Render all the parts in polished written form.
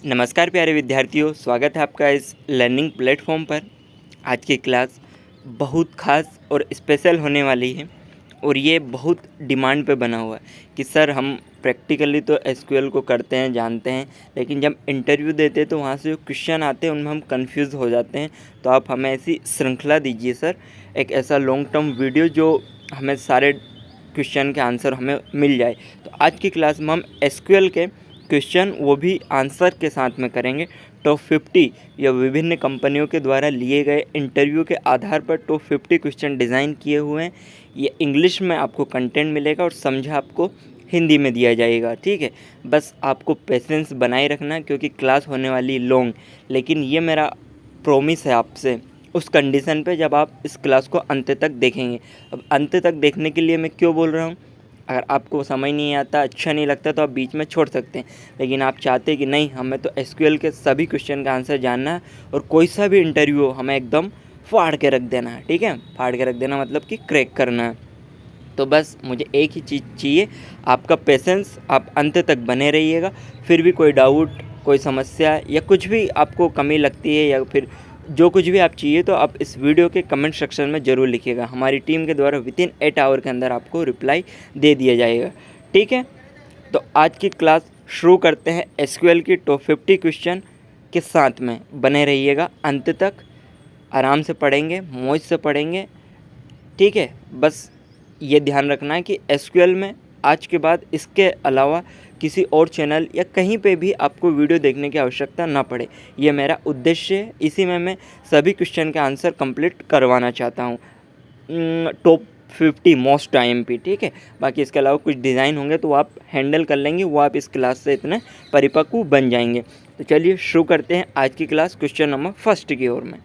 नमस्कार प्यारे विद्यार्थियों, स्वागत है आपका इस लर्निंग प्लेटफॉर्म पर। आज की क्लास बहुत ख़ास और स्पेशल होने वाली है और ये बहुत डिमांड पे बना हुआ है कि सर हम प्रैक्टिकली तो एसक्यूएल को करते हैं, जानते हैं, लेकिन जब इंटरव्यू देते हैं तो वहाँ से जो क्वेश्चन आते हैं उनमें हम कंफ्यूज हो जाते हैं। तो आप हमें ऐसी श्रृंखला दीजिए सर, एक ऐसा लॉन्ग टर्म वीडियो जो हमें सारे क्वेश्चन के आंसर हमें मिल जाए। तो आज की क्लास में हम एसक्यूएल के क्वेश्चन वो भी आंसर के साथ में करेंगे। टॉप 50 या विभिन्न कंपनियों के द्वारा लिए गए इंटरव्यू के आधार पर टॉप 50 क्वेश्चन डिज़ाइन किए हुए हैं। ये इंग्लिश में आपको कंटेंट मिलेगा और समझा आपको हिंदी में दिया जाएगा। ठीक है, बस आपको पेशेंस बनाए रखना क्योंकि क्लास होने वाली लॉन्ग, लेकिन ये मेरा प्रॉमिस है आपसे उस कंडीशन पे जब आप इस क्लास को अंत तक देखेंगे। अब अंत तक देखने के लिए मैं क्यों बोल रहा हूँ, अगर आपको समझ नहीं आता, अच्छा नहीं लगता तो आप बीच में छोड़ सकते हैं, लेकिन आप चाहते हैं कि नहीं हमें तो एसक्यूएल के सभी क्वेश्चन का आंसर जानना है और कोई सा भी इंटरव्यू हो हमें एकदम फाड़ के रख देना है। ठीक है, फाड़ के रख देना मतलब कि क्रैक करना है। तो बस मुझे एक ही चीज़ चाहिए, आपका पेशेंस। आप अंत तक बने रहिएगा। फिर भी कोई डाउट, कोई समस्या या कुछ भी आपको कमी लगती है या फिर जो कुछ भी आप चाहिए तो आप इस वीडियो के कमेंट सेक्शन में ज़रूर लिखिएगा। हमारी टीम के द्वारा विदिन 8 आवर के अंदर आपको रिप्लाई दे दिया जाएगा। ठीक है, तो आज की क्लास शुरू करते हैं एसक्यूएल की टॉप 50 क्वेश्चन के साथ में। बने रहिएगा अंत तक, आराम से पढ़ेंगे, मौज से पढ़ेंगे। ठीक है, बस ये ध्यान रखना है कि एसक्यूएल में आज के बाद इसके अलावा किसी और चैनल या कहीं पे भी आपको वीडियो देखने की आवश्यकता ना पड़े। ये मेरा उद्देश्य है, इसी में मैं सभी क्वेश्चन के आंसर कंप्लीट करवाना चाहता हूँ। Top 50 most IMP। ठीक है, बाकी इसके अलावा कुछ डिज़ाइन होंगे तो आप हैंडल कर लेंगे, वो आप इस क्लास से इतने परिपक्व बन जाएंगे। तो चलिए शुरू करते हैं आज की क्लास क्वेश्चन नंबर फर्स्ट की ओर में।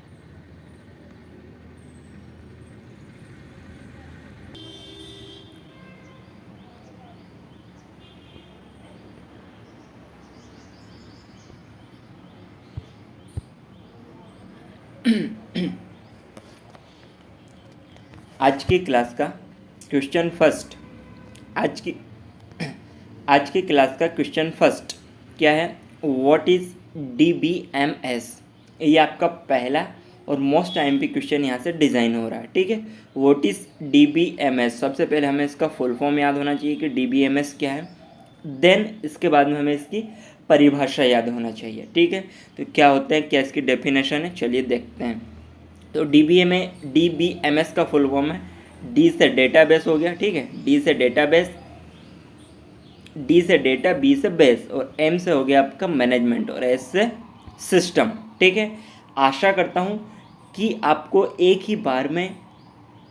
आज की क्लास का क्वेश्चन फर्स्ट, आज की क्लास का क्वेश्चन फर्स्ट क्या है? What is DBMS? ये आपका पहला और मोस्ट IMP क्वेश्चन यहाँ से डिज़ाइन हो रहा है। ठीक है, व्हाट इज़ DBMS? सबसे पहले हमें इसका फुल फॉर्म याद होना चाहिए कि DBMS क्या है। देन इसके बाद में हमें इसकी परिभाषा याद होना चाहिए। ठीक है, तो क्या होता है, क्या इसकी डेफिनेशन है, चलिए देखते हैं। तो DBMS का फुल फॉर्म है, डी से डेटाबेस हो गया। ठीक है, डी से डेटाबेस, डी से डेटा, बी से बेस और एम से हो गया आपका मैनेजमेंट और एस से सिस्टम। ठीक है, आशा करता हूँ कि आपको एक ही बार में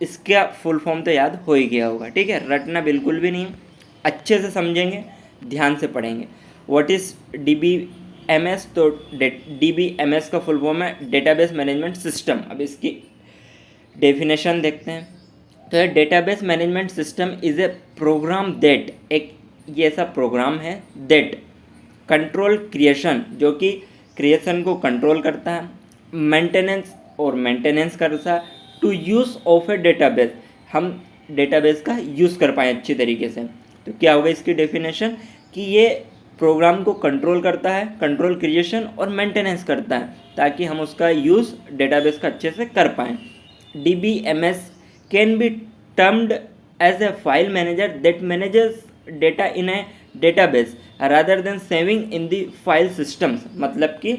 इसका फुल फॉर्म तो याद हो ही गया होगा। ठीक है, रटना बिल्कुल भी नहीं, अच्छे से समझेंगे, ध्यान से पढ़ेंगे। What is DBMS? तो DBMS का फुल फॉर्म है डेटाबेस मैनेजमेंट सिस्टम। अब इसकी डेफिनेशन देखते हैं। तो ये database management system is a program that, एक ये ऐसा प्रोग्राम है दैट कंट्रोल क्रिएशन, जो कि क्रिएशन को कंट्रोल करता है, मेंटेनेंस और मेंटेनेंस करता है, to use of a database, हम डेटाबेस का यूज़ कर पाएँ अच्छी तरीके से। तो क्या होगा इसकी डेफिनेशन कि ये प्रोग्राम को कंट्रोल करता है, कंट्रोल क्रिएशन और मेंटेनेंस करता है, ताकि हम उसका यूज़ डेटाबेस का अच्छे से कर पाएँ। DBMS can be termed as a file manager that manages data in a database rather than saving in the file systems। मतलब कि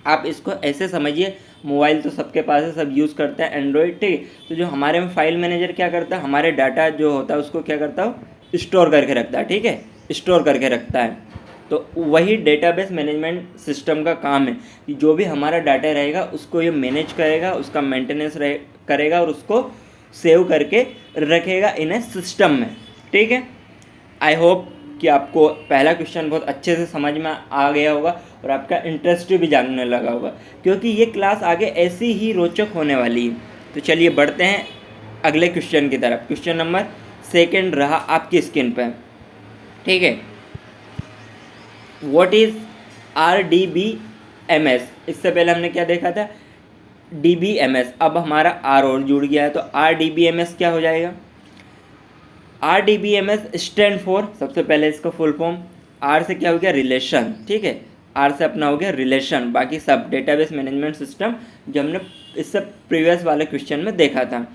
आप इसको ऐसे समझिए, मोबाइल तो सबके पास है, सब यूज़ करता है एंड्रॉयड। ठीक है, तो जो हमारे में फाइल मैनेजर क्या करता है, हमारे डाटा जो होता है उसको क्या करता है, स्टोर करके रखता है। ठीक है, स्टोर करके रखता है। तो वही डेटाबेस मैनेजमेंट सिस्टम का काम है कि जो भी हमारा डाटा रहेगा उसको ये मैनेज करेगा, उसका मेंटेनेंस करेगा और उसको सेव करके रखेगा इन ए सिस्टम में। ठीक है, आई होप कि आपको पहला क्वेश्चन बहुत अच्छे से समझ में आ गया होगा और आपका इंटरेस्ट भी जागने लगा होगा, क्योंकि ये क्लास आगे ऐसी ही रोचक होने वाली है। तो चलिए बढ़ते हैं अगले क्वेश्चन की तरफ। क्वेश्चन नंबर सेकंड रहा आपकी स्क्रीन पर। ठीक है, व्हाट इज़ RDBMS? इससे पहले हमने क्या देखा था, DBMS। अब हमारा R और जुड़ गया है, तो RDBMS क्या हो जाएगा? RDBMS स्टैंड फॉर, सबसे पहले इसका फुल फॉर्म, R से क्या हो गया, रिलेशन। ठीक है, आर से अपना हो गया रिलेशन, बाकी सब डेटाबेस मैनेजमेंट सिस्टम जो हमने इससे प्रीवियस वाले क्वेश्चन में देखा था।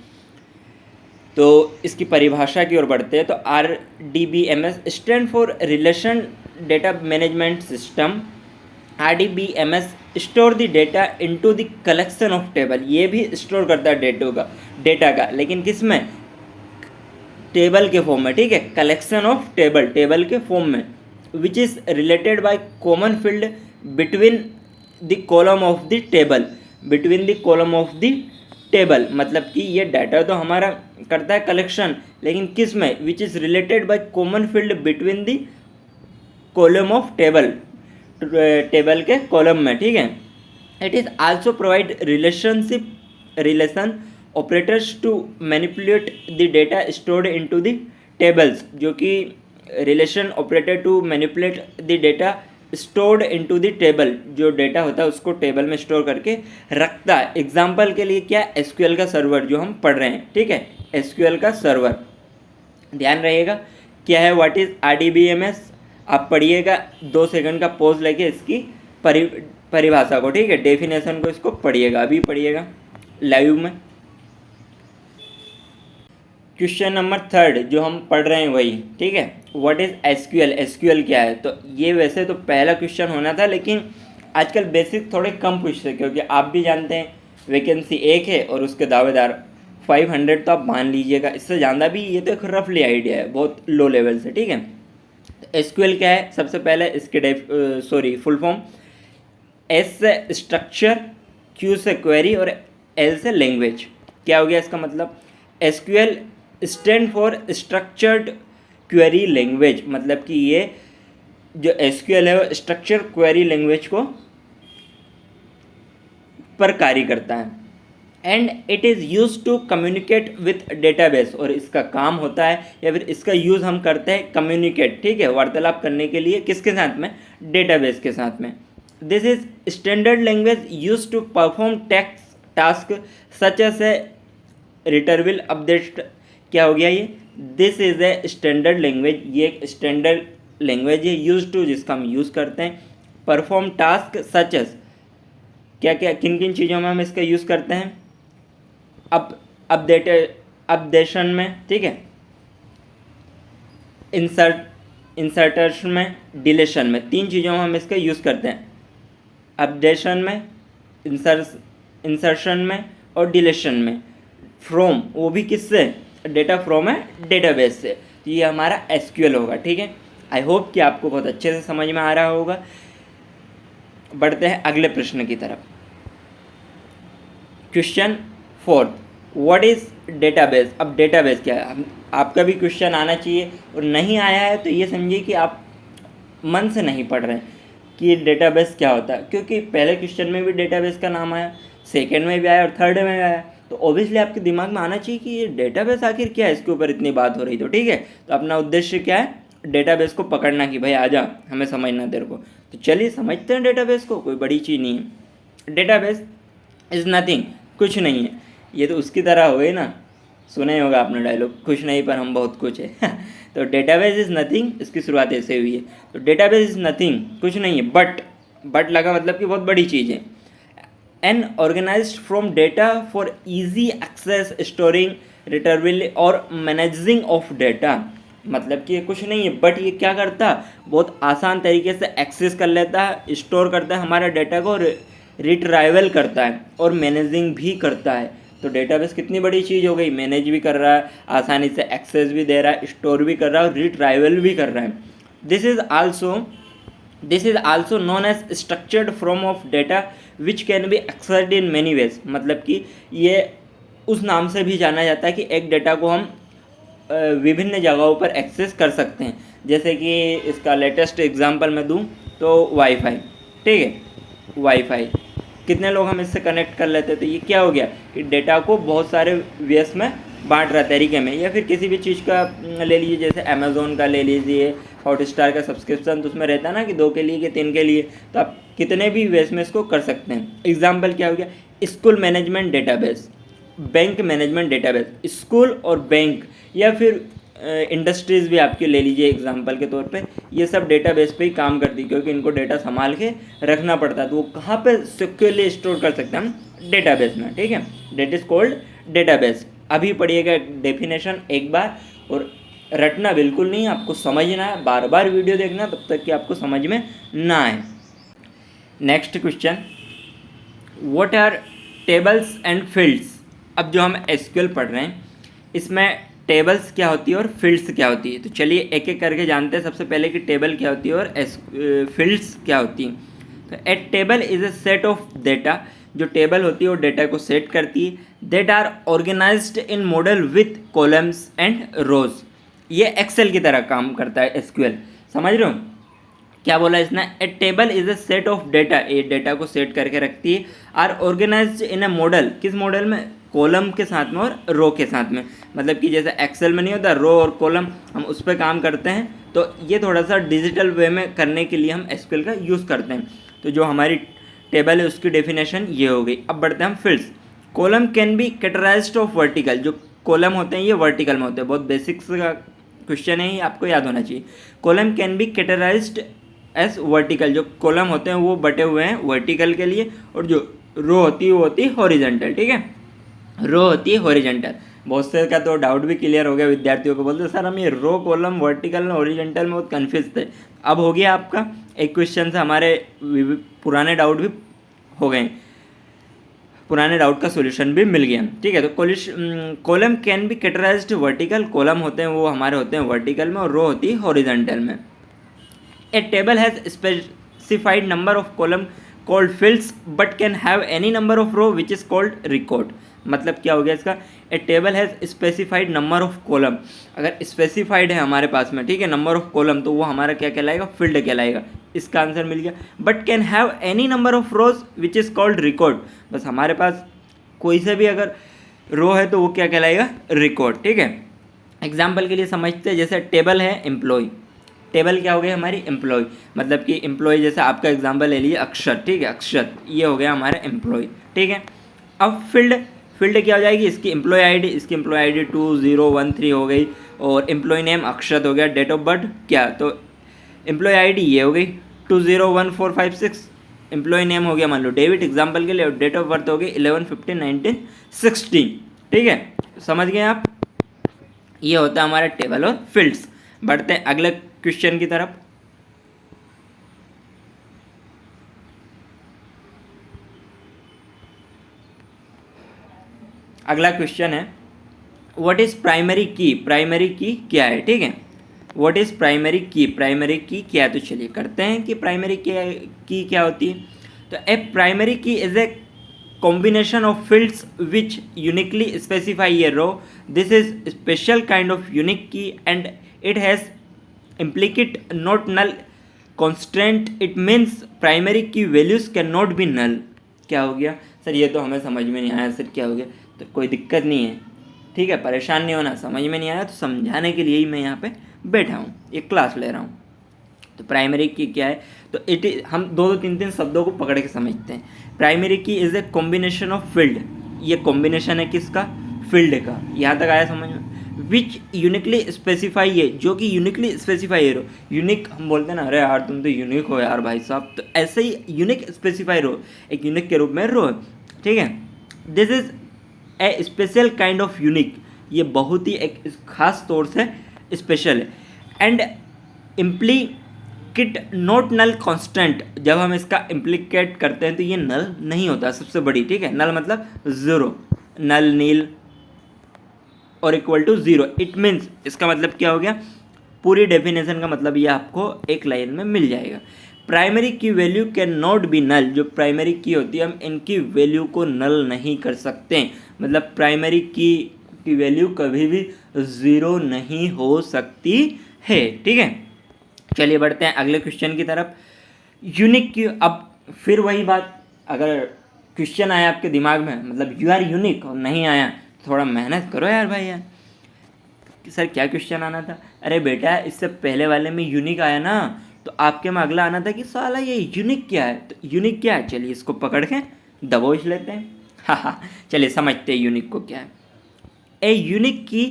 तो इसकी परिभाषा की ओर बढ़ते हैं। तो RDBMS stand for relation data management system. RDBMS store the data into the collection of table. ये भी स्टोर करता है डेटा का, लेकिन किस में? टेबल के फॉर्म में, ठीक है, कलेक्शन ऑफ टेबल के फॉर्म में, which is related by common field between the column of the table, मतलब कि ये डाटा तो हमारा करता है कलेक्शन, लेकिन किस में? Which is related by common field between the column of table के कॉलम में, ठीक है। It is also provide relation operators to manipulate the data stored into the tables, जो कि relation operator to manipulate the data stored into the table, जो data होता है उसको टेबल में स्टोर करके रखता है। एग्जाम्पल के लिए क्या? SQL का सर्वर जो हम पढ़ रहे हैं, ठीक है, SQL का सर्वर। ध्यान रहिएगा क्या है, व्हाट इज़ RDBMS। आप पढ़िएगा, 2 सेकंड का पॉज लेके इसकी परिभाषा को, ठीक है, डेफिनेशन को इसको पढ़िएगा, अभी पढ़िएगा लाइव में। क्वेश्चन नंबर 3 जो हम पढ़ रहे हैं वही, ठीक है, व्हाट इज़ SQL क्या है। तो ये वैसे तो पहला क्वेश्चन होना था, लेकिन आजकल बेसिक थोड़े कम पूछते हैं, क्योंकि आप भी जानते हैं वैकेंसी 1 है और उसके दावेदार 500, तो आप मान लीजिएगा, इससे ज़्यादा भी ये तो एक रफली आइडिया है, बहुत लो लेवल से, ठीक है। तो SQL क्या है? सबसे पहले इसके फुल फॉर्म। S से स्ट्रक्चर, Q से क्वेरी और L से लैंग्वेज। क्या हो गया इसका मतलब? SQL stand for structured query language, मतलब कि ये जो SQL है वो स्ट्रक्चर क्वेरी लैंग्वेज को पर कार्य करता है। And it is use to communicate with database, और इसका काम होता है या फिर इसका यूज़ हम करते हैं कम्युनिकेट, ठीक है, वार्तालाप करने के लिए, किसके साथ में? डेटाबेस के साथ में। This is standard language use to perform task such as a retrieval update. क्या हो गया ये? This is a standard language, ये एक स्टैंडर्ड लैंग्वेज है, यूज टू जिसका हम यूज़ करते हैं, परफॉर्म टास्क सच एस, क्या क्या किन किन चीज़ों में हम इसका यूज़ करते हैं? अपडेशन में, ठीक है, इंसर्टेशन में, डिलीशन में, 3 चीज़ों में हम इसका यूज़ करते हैं, अपडेशन में, इंसर्शन में और डिलीशन में। फ्रॉम, वो भी किससे? डेटा फ्रॉम है डेटाबेस से। तो ये हमारा SQL होगा, ठीक है। आई होप कि आपको बहुत अच्छे से समझ में आ रहा होगा। बढ़ते हैं अगले प्रश्न की तरफ। Question 4, what is database. अब डेटाबेस क्या है? आपका भी क्वेश्चन आना चाहिए, और नहीं आया है तो ये समझिए कि आप मन से नहीं पढ़ रहे हैं कि डेटाबेस क्या होता है, क्योंकि पहले क्वेश्चन में भी डेटाबेस का नाम आया, सेकंड में भी आया और थर्ड में भी आया, तो ऑब्वियसली आपके दिमाग में आना चाहिए कि ये डेटाबेस आखिर क्या है, इसके ऊपर इतनी बात हो रही, तो ठीक है। तो अपना उद्देश्य क्या है? डेटाबेस को पकड़ना, कि भाई आजा हमें समझना तेरे को। तो चलिए समझते हैं डेटाबेस को, कोई बड़ी चीज़ नहीं है। डेटाबेस इज़ नथिंग, कुछ नहीं है। ये तो उसकी तरह हो गई ना, सुना ही होगा आपने डायलॉग, कुछ नहीं पर हम बहुत कुछ है। तो डेटाबेस इज़ नथिंग, इसकी शुरुआत ऐसे हुई है। तो डेटाबेस इज़ नथिंग, कुछ नहीं है, बट लगा मतलब कि बहुत बड़ी चीज़ है। An organized from data for easy access, storing, retrieval और मैनेजिंग ऑफ डेटा, मतलब कि ये कुछ नहीं है, बट ये क्या करता है? बहुत आसान तरीके से एक्सेस कर लेता है, स्टोर करता है हमारे डेटा को, रिट्राइवल करता है और मैनेजिंग भी करता है। तो डेटाबेस कितनी बड़ी चीज़ हो गई, मैनेज भी कर रहा है, आसानी से एक्सेस भी दे रहा है, स्टोर भी कर रहा है और रिट्राइवल भी कर रहा है। This is also known as structured form of data which can be accessed in many ways, मतलब कि ये उस नाम से भी जाना जाता है कि एक डेटा को हम विभिन्न जगहों पर एक्सेस कर सकते हैं। जैसे कि इसका लेटेस्ट एग्जांपल मैं दूं तो वाईफाई, ठीक है, वाईफाई कितने लोग हम इससे कनेक्ट कर लेते हैं। तो ये क्या हो गया कि डेटा को बहुत सारे वेस में बांट रहा तरीके में, या फिर किसी भी चीज़ का ले लीजिए, जैसे अमेज़ोन का ले लीजिए, हॉटस्टार का सब्सक्रिप्शन, तो उसमें रहता है ना कि 2 के लिए कि 3 के लिए, तो आप कितने भी वेस में इसको कर सकते हैं। एग्जाम्पल क्या हो गया? School management database, bank management database, school और बैंक या फिर इंडस्ट्रीज़ भी आपकी ले लीजिए एग्जांपल के तौर पे, ये सब डेटाबेस पे ही काम करती है, क्योंकि इनको डेटा संभाल के रखना पड़ता है। तो वो कहाँ पे सिक्योरली स्टोर कर सकते हैं हम? डेटाबेस में, ठीक है। Date is called database. अभी पढ़िएगा डेफिनेशन एक बार, और रटना बिल्कुल नहीं, आपको समझना है, बार बार वीडियो देखना तब तक कि आपको समझ में ना आए। Next question, what are tables and fields. अब जो हम एसक्यूएल पढ़ रहे हैं इसमें टेबल्स क्या होती है और फील्ड्स क्या होती है, तो चलिए एक एक करके जानते हैं। सबसे पहले कि टेबल क्या होती है और फील्ड्स क्या होती हैं। तो a table is a set of data, जो टेबल होती है वो डेटा को सेट करती है। That are organized in model with columns and rows. ये एक्सेल की तरह काम करता है एसक्यूएल, समझ रहे हो क्या बोला इसने? A table is a set of data, ये डेटा को सेट करके रखती है। Are organized in a model, किस मॉडल में? कॉलम के साथ में और रो के साथ में। मतलब कि जैसे एक्सेल में नहीं होता रो और कॉलम, हम उस पर काम करते हैं, तो ये थोड़ा सा डिजिटल वे में करने के लिए हम एसक्यूएल का यूज़ करते हैं। तो जो हमारी टेबल है उसकी डेफिनेशन ये हो गई। अब बढ़ते हैं हम fields. Column can be categorised of vertical, जो कॉलम होते हैं ये वर्टिकल में होते हैं। बहुत बेसिक्स का क्वेश्चन है, ये आपको याद होना चाहिए। Column can be categorised S vertical, जो कॉलम होते हैं वो बटे हुए हैं वर्टिकल के लिए, और जो रो होती है वो होती है हॉरिजॉन्टल, ठीक है। रो होती है हॉरिजॉन्टल। बहुत से का तो डाउट भी क्लियर हो गया विद्यार्थियों को, बोलते सर हम ये रो कॉलम वर्टिकल हॉरिजॉन्टल में बहुत कन्फ्यूज थे। अब हो गया आपका एक क्वेश्चन से हमारे पुराने डाउट भी हो गए, पुराने डाउट का सॉल्यूशन भी मिल गया, ठीक है। तो column can be categorised vertical, column होते हैं वो हमारे होते हैं वर्टिकल में, और रो होती है हॉरिजॉन्टल में। A table has specified number of column called fields but can have any number of row which is called record. मतलब क्या हो गया इसका? A table has specified number of column, अगर स्पेसिफाइड है हमारे पास में, ठीक है, नंबर ऑफ कॉलम, तो वो हमारा क्या कहलाएगा? फील्ड कहलाएगा। इसका आंसर मिल गया। But can have any number of rose which is called record, बस हमारे पास कोई से भी अगर रो है तो वो क्या कहलाएगा? रिकॉर्ड, ठीक है। एग्जाम्पल के लिए समझते हैं, जैसे टेबल है एम्प्लॉय, टेबल क्या हो गया? हमारी एम्प्लॉय, मतलब कि एम्प्लॉय, जैसे आपका एग्जाम्पल ले लीजिए अक्षर, ठीक है, अक्षर ये हो गया हमारा एम्प्लॉय, ठीक है। अब फील्ड, फील्ड क्या हो जाएगी? इसकी एम्प्लॉय आईडी, इसकी एम्प्लॉय आईडी 2013 हो गई, और एम्प्लॉय नेम अक्षत हो गया। डेट ऑफ बर्थ क्या? तो एम्प्लॉय आईडी ये हो गई 201456, एम्प्लॉय नेम हो गया मान लो डेविड एग्जाम्पल के लिए, और डेट ऑफ बर्थ हो गई 11/15/1960, ठीक है। समझ गए आप? ये होता है हमारा टेबल और फील्ड्स। बढ़ते हैं अगले क्वेश्चन की तरफ। अगला क्वेश्चन है, व्हाट इज प्राइमरी की? प्राइमरी की क्या है, ठीक है। व्हाट इज प्राइमरी की? प्राइमरी की क्या है? तो चलिए करते हैं कि प्राइमरी की क्या होती है। तो ए primary key is a combination of fields which uniquely specify a row. This is a special kind of unique key and it has implicit not null constraint. It means primary key values cannot be null. क्या हो गया sir? ये तो हमें समझ में नहीं आया सर, क्या हो गया? तो कोई दिक्कत नहीं है, ठीक है, परेशान नहीं होना। समझ में नहीं आया तो समझाने के लिए ही मैं यहाँ पे बैठा हूँ, एक क्लास ले रहा हूँ। तो प्राइमरी की क्या है? तो हम दो तीन शब्दों को पकड़ के समझते हैं। Primary key is a combination of field, ये कॉम्बिनेशन है किसका? फील्ड का। यहाँ तक आया समझ में? विच यूनिकली स्पेसिफाई है, जो कि यूनिकली स्पेसिफाई है। यूनिक हम बोलते हैं ना, अरे यार तुम तो यूनिक हो यार भाई साहब, तो ऐसे ही यूनिक स्पेसिफाई रो, एक यूनिक के रूप में रो, ठीक है। This is a special kind of unique, ये बहुत ही एक खास तौर से स्पेशल है। And implicate not null constant, जब हम इसका इम्प्लीकेट करते हैं तो ये नल नहीं होता, सबसे बड़ी, ठीक है। नल मतलब ज़ीरो, नल नील और equal to zero. It means, इसका मतलब क्या हो गया? पूरी डेफिनेशन का मतलब ये आपको एक लाइन में मिल जाएगा। Primary key value can not be null, जो प्राइमरी की होती है हम इनकी वैल्यू को नल नहीं कर सकते, मतलब प्राइमरी की वैल्यू कभी भी ज़ीरो नहीं हो सकती है, ठीक है। चलिए बढ़ते हैं अगले क्वेश्चन की तरफ। यूनिक की, अब फिर वही बात, अगर क्वेश्चन आया आपके दिमाग में, मतलब यू आर यूनिक, और नहीं आया थोड़ा मेहनत करो यार भाई यार, कि सर क्या क्वेश्चन आना था? अरे बेटा इससे पहले वाले में यूनिक आया ना, तो आपके में अगला आना था कि साला ये यूनिक क्या है। तो यूनिक क्या है, चलिए इसको पकड़ के दबोच लेते हैं। हाँ, चलिए समझते हैं यूनिक को क्या है। ए यूनिक की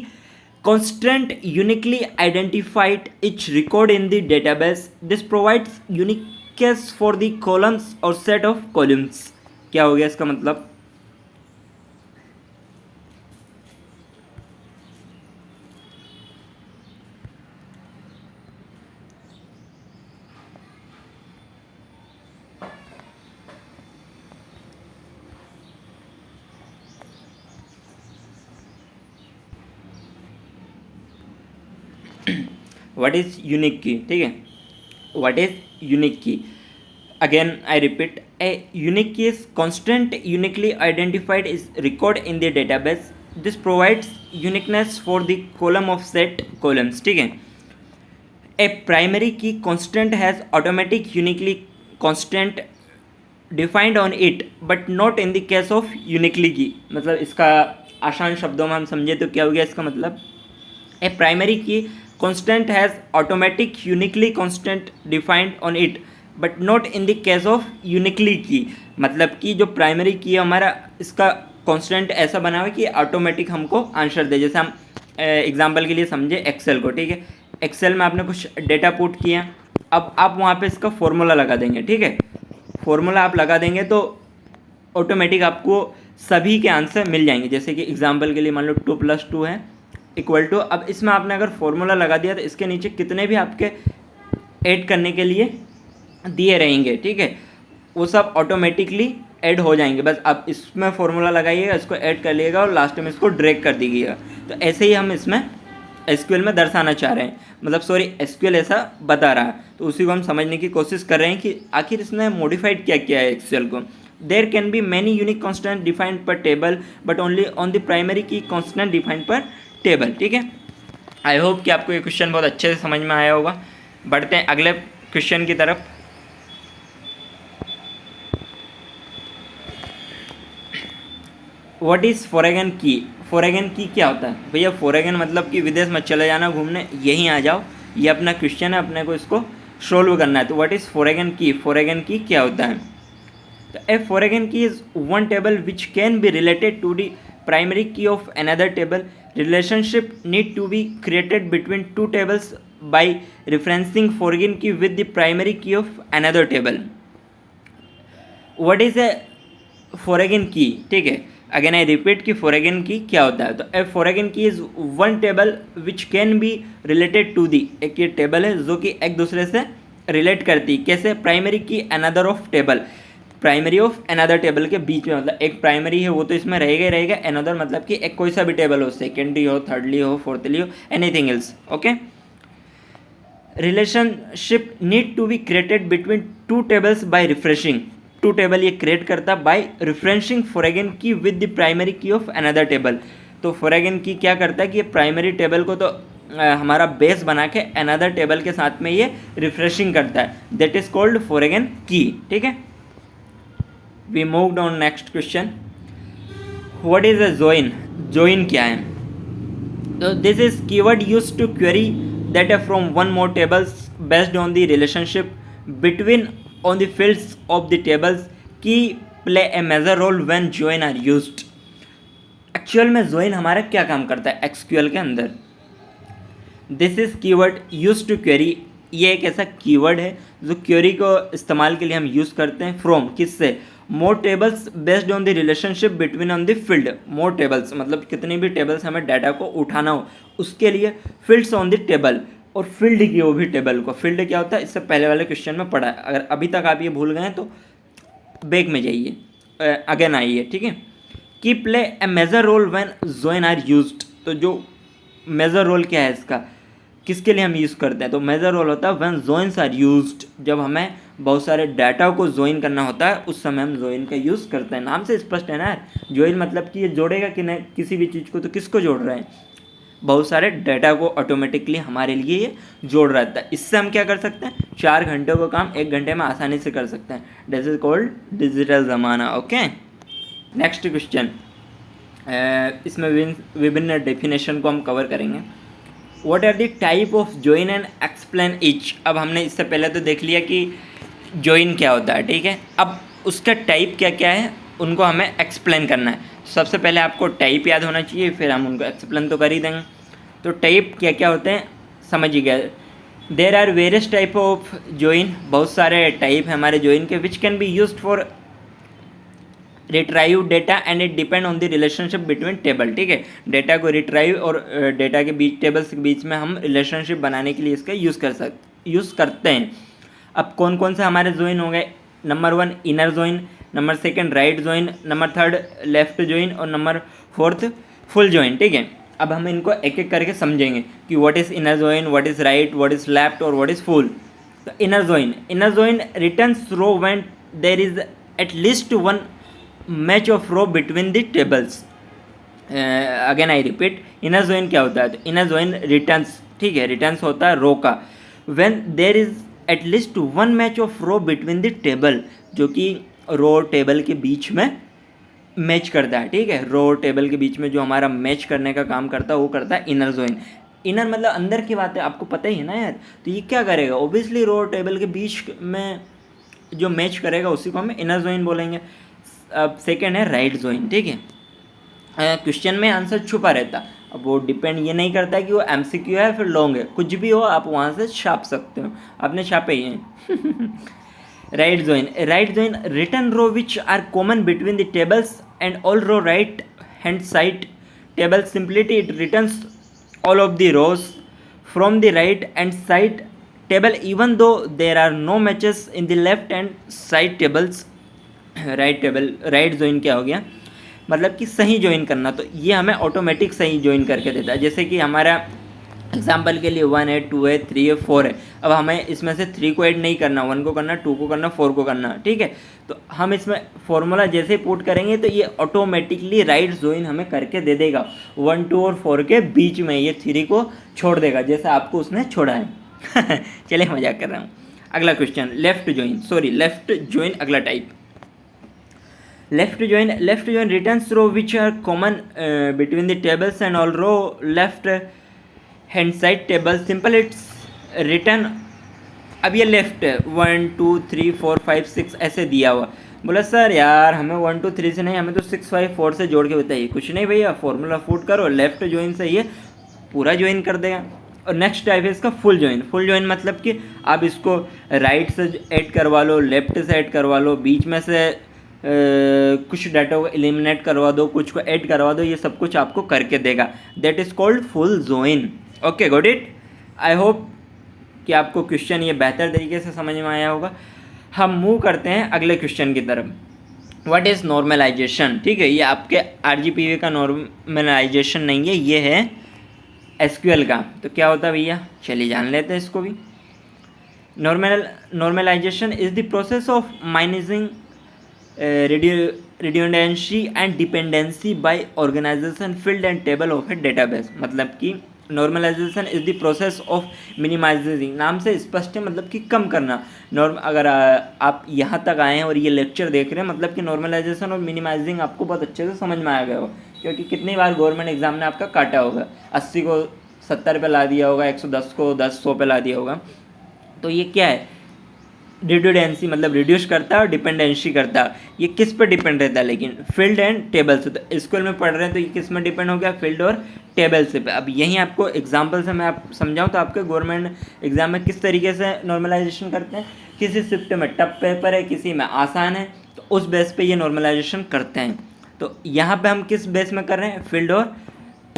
Constant uniquely identified each record in the database. This provides uniqueness for the columns or set of columns. क्या हो गया इसका मतलब? What is unique key? ठीक है, what is unique key? Again I repeat, a unique key is constant uniquely identified is record in the database. This provides uniqueness for the column of set columns. ठीक है, a primary key constant has automatic uniquely constant defined on it but not in the case of uniquely key. मतलब इसका आसान शब्दों में हम समझे तो क्या हो गया इसका मतलब? A primary key constant has automatic uniquely constant defined on it but not in the case of uniquely key. मतलब कि जो प्राइमरी की है हमारा इसका कांस्टेंट ऐसा बना हुआ है कि ऑटोमेटिक हमको आंसर दे. जैसे हम एग्जांपल के लिए समझे एक्सेल को. ठीक है, एक्सेल में आपने कुछ डेटा पुट किया, अब आप वहाँ पे इसका फॉर्मूला लगा देंगे. ठीक है, फॉर्मूला आप लगा देंगे तो ऑटोमेटिक आपको सभी के आंसर मिल जाएंगे. जैसे कि एग्जांपल के लिए मान लो 2 + 2 है इक्वल टू, अब इसमें आपने अगर फॉर्मूला लगा दिया तो इसके नीचे कितने भी आपके ऐड करने के लिए दिए रहेंगे, ठीक है, वो सब ऑटोमेटिकली ऐड हो जाएंगे. बस आप इसमें फॉर्मूला लगाइएगा, इसको ऐड कर लिएगा और लास्ट में इसको ड्रैग कर दीजिएगा. तो ऐसे ही हम इसमें एसक्यूएल में दर्शाना चाह रहे हैं, मतलब सॉरी एसक्यूएल ऐसा बता रहा है, तो उसी को हम समझने की कोशिश कर रहे हैं कि आखिर इसने मॉडिफाइड क्या किया है एक्सेल को. There can be many unique constant defined per table but only on the primary key constant defined per table. ठीक है, आई होप कि आपको ये क्वेश्चन बहुत अच्छे से समझ में आया होगा. बढ़ते हैं अगले क्वेश्चन की तरफ. व्हाट इज़ फॉरेगन की? फॉरेगन की क्या होता है भैया? फॉरेगन मतलब कि विदेश में चले जाना घूमने, यहीं आ जाओ. ये अपना क्वेश्चन है, अपने को इसको सोल्व करना है. तो व्हाट इज़ फॉरेगन की? फॉरेगन की क्या होता है? तो a foreign key is one table which can be related to the primary key of another table. Relationship need to be created between two tables by referencing foreign key with the primary key of another table. What is a foreign key? ठीक है, again I repeat कि foreign key क्या होता है. तो a foreign key is one table which can be related to the, एक ये table है जो कि एक दूसरे से रिलेट करती है. कैसे? प्राइमरी की another of table, primary of another table के बीच में, मतलब एक प्राइमरी है वो तो इसमें रहेगा ही रहेगा, अनदर मतलब कि एक कोई सा भी टेबल हो, सेकेंडरी हो, थर्डली हो, फोर्थली हो, anything else. Okay, relationship need to be created between two tables by refreshing. Two table ये क्रिएट करता by refreshing foreign key with the primary key of another table. तो foreign की क्या करता है कि ये प्राइमरी टेबल को तो हमारा बेस बना के अनदर टेबल के साथ में ये रिफ्रेशिंग करता है. दैट इज कॉल्ड फॉरेगन की. ठीक है, we moved on next question. What is a join? Join क्या है? So this is keyword used to query data from one more tables based on the relationship between on the fields of the tables. Key play a major role when join are used. Actual में join हमारा क्या काम करता है SQL के अंदर? This is keyword used to query. ये एक ऐसा कीवर्ड है जो क्वेरी को इस्तेमाल के लिए हम यूज़ करते हैं. फ्रॉम किससे? More tables based on the relationship between on the field. More tables मतलब कितनी भी टेबल्स हमें डाटा को उठाना हो उसके लिए फील्ड्स ऑन द टेबल, और फील्ड की वो भी टेबल को. फील्ड क्या होता है इससे पहले वाले क्वेश्चन में पढ़ा है. अगर अभी तक आप ये भूल गए तो बैक में जाइए, अगेन आइए. ठीक है, key play a major role when join are used. तो जो मेजर रोल क्या है इसका, किसके लिए हम यूज़ करते हैं? तो मेजर रोल होता है व्हेन जॉइंस आर यूज्ड. जब हमें बहुत सारे डाटा को ज्वाइन करना होता है उस समय हम ज्वाइन का यूज़ करते हैं. नाम से स्पष्ट है ना यार, ज्वाइन मतलब कि ये जोड़ेगा कि नहीं किसी भी चीज़ को. तो किसको जोड़ रहे हैं? बहुत सारे डाटा को ऑटोमेटिकली हमारे लिए ये जोड़ रहा था. इससे हम क्या कर सकते हैं? 4 घंटे का काम 1 घंटे में आसानी से कर सकते हैं. दिस इज कॉल्ड डिजिटल ज़माना. Okay, next question. इसमें विभिन्न डेफिनेशन को हम कवर करेंगे. What are the type of join and explain each. अब हमने इससे पहले तो देख लिया कि ज्वाइन क्या होता है, ठीक है. अब उसका टाइप क्या क्या है उनको हमें एक्सप्लेन करना है. सबसे पहले आपको टाइप याद होना चाहिए, फिर हम उनको एक्सप्लेन तो कर ही देंगे. तो टाइप क्या क्या होते हैं समझ ही गए। There are various type of join, बहुत सारे टाइप है हमारे जॉइन के, which can be used for retrieve data and it depend on the relationship between table. ठीक है, डेटा को रिट्राइव और डेटा के बीच, टेबल्स के बीच में हम रिलेशनशिप बनाने के लिए इसका यूज़ करते हैं। अब कौन कौन से हमारे जॉइन हो गए? Number 1 inner join, number 2 right join, number 3 left join और नंबर 4 फुल जॉइन। ठीक है, अब हम इनको एक एक करके समझेंगे कि what is inner join, what is right, what is left और व्हाट इज़ फुल। तो inner join returns row when there is at least one match of row between the tables. Again I repeat, inner join क्या होता है? तो inner join returns, ठीक है, returns होता है रो का, when there is at least one match of row between the table, जो कि रो टेबल के बीच में मैच करता है। ठीक है, रो टेबल के बीच में जो हमारा मैच करने का काम करता है वो करता है इनर जॉइन। इनर मतलब अंदर की बात है, आपको पता ही है ना यार। तो ये क्या करेगा? ऑब्वियसली रो टेबल के बीच में जो मैच करेगा उसी को हम इनर जॉइन बोलेंगे। अब सेकेंड है राइट जॉइन। ठीक है, क्वेश्चन में आंसर छुपा रहता, अब वो डिपेंड ये नहीं करता कि वो एमसीक्यू है फिर लॉन्ग है, कुछ भी हो आप वहाँ से छाप सकते हो, आपने छापे ही हैं। Right join return row which are common between the tables and all row right hand side table, simplicity it returns all of the rows from the right hand side table even though there are no matches in the left hand side tables। Right join क्या हो गया? मतलब कि सही join करना, तो ये हमें ऑटोमेटिक सही ज्वाइन करके देता है। जैसे कि हमारा एग्जाम्पल के लिए 1 है, 2 है, 3 है, 4 है। अब हमें इसमें से 3 को ऐड नहीं करना, 1 को करना, 2 को करना, 4 को करना। ठीक है, तो हम इसमें फॉर्मूला जैसे पुट करेंगे तो ये ऑटोमेटिकली राइट जॉइन हमें करके दे देगा। 1, 2 और 4 के बीच में ये 3 को छोड़ देगा, जैसे आपको उसने छोड़ा है। चलिए मजाक कर रहा हूँ। अगला क्वेश्चन, लेफ्ट जॉइन अगला type. Left join returns row which are common between the tables and all row left hand side table, simple it's return. अब ये लेफ्ट है, 1, 2, 3, 4, 5, 6 ऐसे दिया हुआ। बोला सर यार हमें 1, 2, 3 से नहीं, हमें तो 6, 5, 4 से जोड़ के बताइए। कुछ नहीं भैया, फॉर्मूला फुट करो, लेफ्ट ज्वाइन से ये पूरा ज्वाइन कर देगा। और नेक्स्ट टाइप है इसका फुल ज्वाइन मतलब कि आप इसको राइट से ऐड करवा लो, लेफ्ट से ऐड करवा लो, बीच में से कुछ डाटा को एलिमिनेट करवा दो, कुछ को ऐड करवा दो, ये सब कुछ आपको करके देगा। That is called full join. Okay, got it. I hope कि आपको क्वेश्चन ये बेहतर तरीके से समझ में आया होगा। हम मूव करते हैं अगले क्वेश्चन की तरफ। What is normalization? ठीक है, ये आपके आरजीपीवी का नॉर्मलाइजेशन नहीं है, ये है एसक्यूएल का। तो क्या होता है भैया, चलिए जान लेते हैं इसको भी। Normalization is the process of mining redundancy and dependency by organization field and table of a database। मतलब कि normalization is the process of minimizing, नाम से स्पष्ट है, मतलब कि कम करना। अगर आप यहाँ तक आए हैं और ये लेक्चर देख रहे हैं, मतलब कि नॉर्मलाइजेशन और मिनिमाइजिंग आपको बहुत अच्छे से समझ में आ गया होगा, क्योंकि कितनी बार गवर्नमेंट एग्जाम ने आपका काटा होगा, 80 को 70 पे ला दिया होगा, 110 को 10, 100 पे ला दिया होगा। तो ये क्या है? रिड्यूडेंसी मतलब रिड्यूस करता है और डिपेंडेंसी करता है। ये किस पर डिपेंड रहता है? लेकिन फील्ड एंड टेबल से। तो स्कूल में पढ़ रहे हैं तो ये किस में डिपेंड हो गया? फील्ड और टेबल से पे। अब यहीं आपको एग्जांपल से मैं आप समझाऊं तो आपके गवर्नमेंट एग्जाम में किस तरीके से नॉर्मलाइजेशन करते हैं। किसी शिफ्ट में टफ पेपर है, किसी में आसान है, तो उस बेस पे ये नॉर्मलाइजेशन करते हैं। तो यहाँ पे हम किस बेस में कर रहे हैं? फील्ड और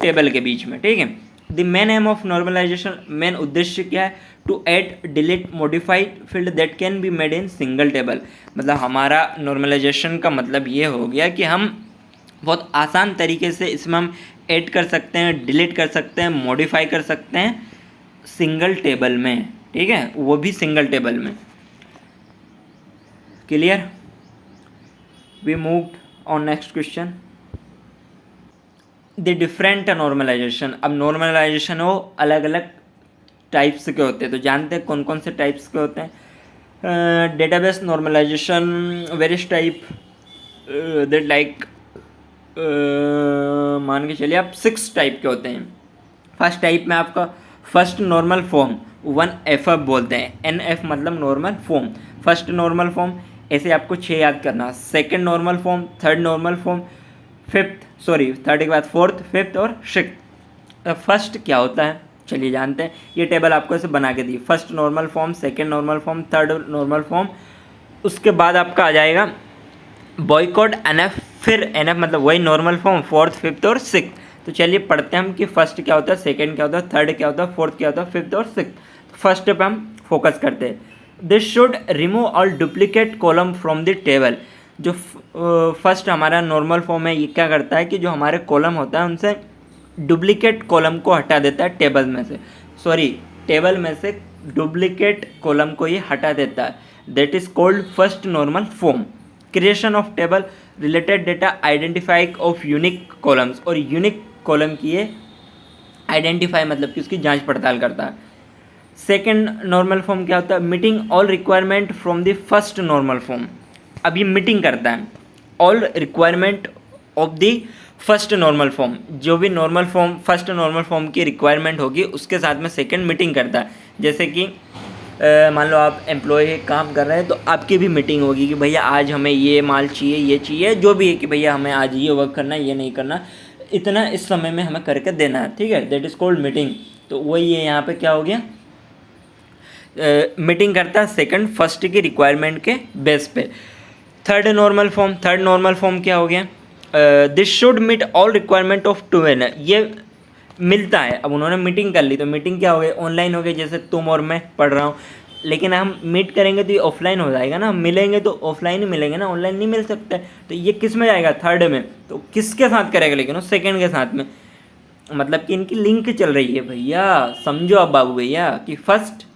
टेबल के बीच में। ठीक है, the main aim of normalization, main उद्देश्य क्या है? To add delete modified field that can be made in single table. मतलब हमारा नॉर्मलाइजेशन का मतलब ये हो गया कि हम बहुत आसान तरीके से इसमें हम ऐड कर सकते हैं, डिलीट कर सकते हैं, मॉडिफाई कर सकते हैं सिंगल टेबल में। ठीक है, वो भी सिंगल टेबल में। Clear? We move on next question. The different normalization. अब नॉर्मलाइजेशन हो अलग अलग टाइप्स के होते हैं, तो जानते हैं कौन कौन से टाइप्स के होते हैं। Database normalization, various type that like, मान के चलिए आप 6 टाइप के होते हैं। फर्स्ट टाइप में आपका फर्स्ट नॉर्मल फॉर्म 1FF बोलते हैं। NF मतलब normal form, first normal form, ऐसे आपको 6 याद करना। Second normal form, third normal form, third के बाद फोर्थ, फिफ्थ और सिक्स्थ। फर्स्ट क्या होता है, चलिए जानते हैं। ये टेबल आपको ऐसे बना के दी, first normal form, second normal form, third normal form, उसके बाद आपका आ जाएगा बॉयकॉट NF, फिर NF मतलब वही नॉर्मल फॉर्म, फोर्थ, फिफ्थ और सिक्स। तो चलिए पढ़ते हैं हम कि फर्स्ट क्या होता है, सेकंड क्या होता है, थर्ड क्या होता है, फोर्थ क्या होता है, फिफ्थ और सिक्स। फर्स्ट पे हम फोकस करते हैं। This should remove all duplicate column from the table. जो फर्स्ट हमारा नॉर्मल फॉर्म है, ये क्या करता है कि जो हमारे कॉलम होता है उनसे डुप्लीकेट कॉलम को हटा देता है टेबल में से, टेबल में से डुप्लीकेट कॉलम को ये हटा देता है। That is called first normal form. Creation of table, related data, identify of unique columns, और यूनिक कॉलम की ये आइडेंटिफाई मतलब कि उसकी जांच पड़ताल करता है। सेकेंड नॉर्मल फॉर्म क्या होता है, meeting all requirement from the first normal form. अब ये मीटिंग करता है all requirement of the first normal form, जो भी normal form first normal form की रिक्वायरमेंट होगी उसके साथ में सेकेंड मीटिंग करता है। जैसे कि मान लो आप एम्प्लॉय काम कर रहे हैं तो आपकी भी मीटिंग होगी कि भैया आज हमें ये माल चाहिए, ये चाहिए, जो भी है कि भैया हमें आज ये वर्क करना है, ये नहीं करना, इतना इस समय में हमें करके देना है, ठीक है, दैट इज़ कॉल्ड मीटिंग। तो वही है यहाँ पे क्या हो गया, मीटिंग करता है सेकंड फर्स्ट की रिक्वायरमेंट के बेस पे। थर्ड नॉर्मल फॉर्म क्या हो गया, this should meet all requirement of two N, ये मिलता है। अब उन्होंने मीटिंग कर ली तो मीटिंग क्या हो गई, ऑनलाइन हो गई, जैसे तुम और मैं पढ़ रहा हूँ, लेकिन हम मीट करेंगे तो ये ऑफलाइन हो जाएगा ना, हम मिलेंगे तो ऑफलाइन ही मिलेंगे ना, ऑनलाइन नहीं मिल सकता। तो ये किस में जाएगा, थर्ड में। तो किसके साथ करेगा, लेकिन वो सेकेंड के साथ में, मतलब कि इनकी लिंक चल रही है भैया, समझो अब बाबू भैया, कि फर्स्ट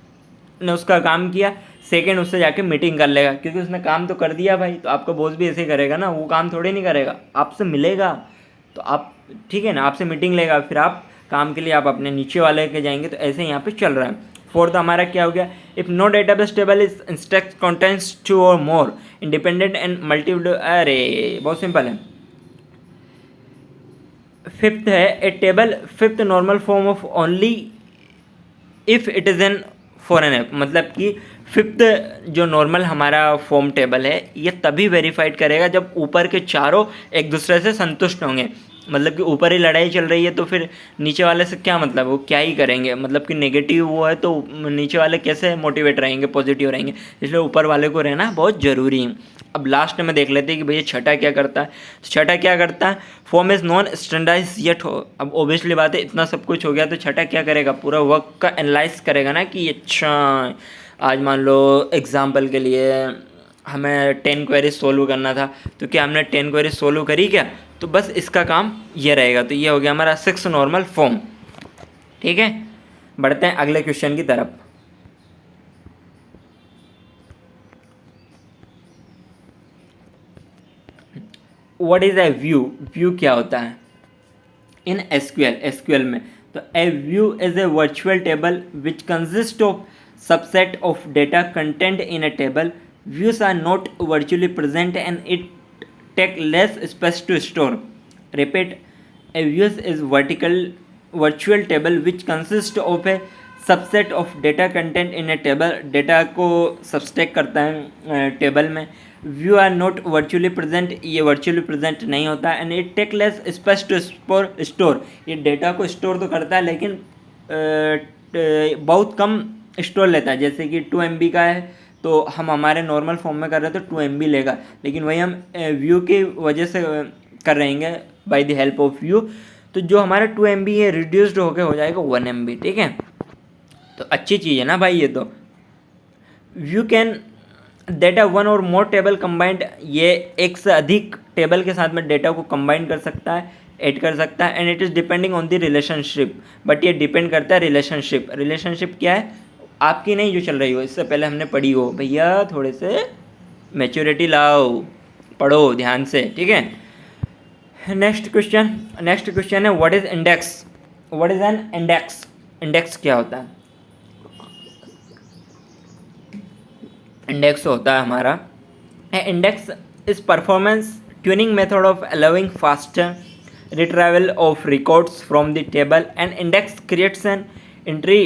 ने उसका काम किया, सेकेंड उससे जाके मीटिंग कर लेगा, क्योंकि उसने काम तो कर दिया भाई। तो आपका बॉस भी ऐसे ही करेगा ना, वो काम थोड़े नहीं करेगा, आपसे मिलेगा तो आप, ठीक है ना, आपसे मीटिंग लेगा, फिर आप काम के लिए आप अपने नीचे वाले के जाएंगे। तो ऐसे यहाँ पे चल रहा है। फोर्थ हमारा क्या हो गया, if no database table is instruct contents two और मोर इंडिपेंडेंट एंड मल्टीपल, अरे बहुत सिंपल है। फिफ्थ है, a table fifth normal form of only if it is N for N app, मतलब कि फिफ्थ जो नॉर्मल हमारा फॉर्म टेबल है ये तभी वेरीफाइड करेगा जब ऊपर के चारों एक दूसरे से संतुष्ट होंगे। मतलब कि ऊपर ही लड़ाई चल रही है तो फिर नीचे वाले से क्या मतलब, वो क्या ही करेंगे, मतलब कि नेगेटिव वो है तो नीचे वाले कैसे मोटिवेट रहेंगे, पॉजिटिव रहेंगे, इसलिए ऊपर वाले को रहना बहुत ज़रूरी है। अब लास्ट में देख लेते हैं कि भैया छठा क्या करता है। तो छठा क्या करता है, form is non standardize yet हो। अब ओबियसली बात है, इतना सब कुछ हो गया तो छठा क्या करेगा, पूरा वर्क का एनालाइज करेगा ना कि अच्छा आज मान लो एग्जाम्पल के लिए हमें 10 क्वेरीज सोल्व करना था, तो क्या हमने 10 क्वेरीज सोल्व करी क्या, तो बस इसका काम ये रहेगा। तो ये हो गया हमारा 6 नॉर्मल फॉर्म। ठीक है, बढ़ते हैं अगले क्वेश्चन की तरफ। What is a view, view क्या होता है इन एसक्यूएल में। तो a view is a virtual table which consist of subset of data content in a table. Views are not virtually present and it take less space to store. Repeat, a view is virtual table which consists of a subset of data content in a table. Data को substack करता है table में। View are not virtually present, ये virtually present नहीं होता and it take less space to store. ये data को store तो करता है लेकिन बहुत कम स्टोर लेता है। जैसे कि 2 MB का है तो हम हमारे नॉर्मल फॉर्म में कर रहे हैं तो 2 MB लेगा, लेकिन वही हम व्यू की वजह से कर रहेंगे by the help of view, तो जो हमारा 2 MB है रिड्यूस्ड होकर हो जाएगा 1 MB। ठीक है, तो अच्छी चीज़ है ना भाई ये। तो व्यू कैन डेटा वन और मोर टेबल कंबाइंड, ये एक से अधिक टेबल के साथ में डेटा को कंबाइन कर सकता है, ऐड कर सकता है। And it is depending on the relationship, but ये डिपेंड करता है रिलेशनशिप क्या है, आपकी नहीं जो चल रही हो, इससे पहले हमने पढ़ी हो। भैया थोड़े से मैच्योरिटी लाओ, पढ़ो ध्यान से। ठीक है, नेक्स्ट क्वेश्चन है what is index, what is an index. Index क्या होता है, इंडेक्स होता है हमारा, index is performance tuning method of allowing faster retrieval of records from the table and index creates an entry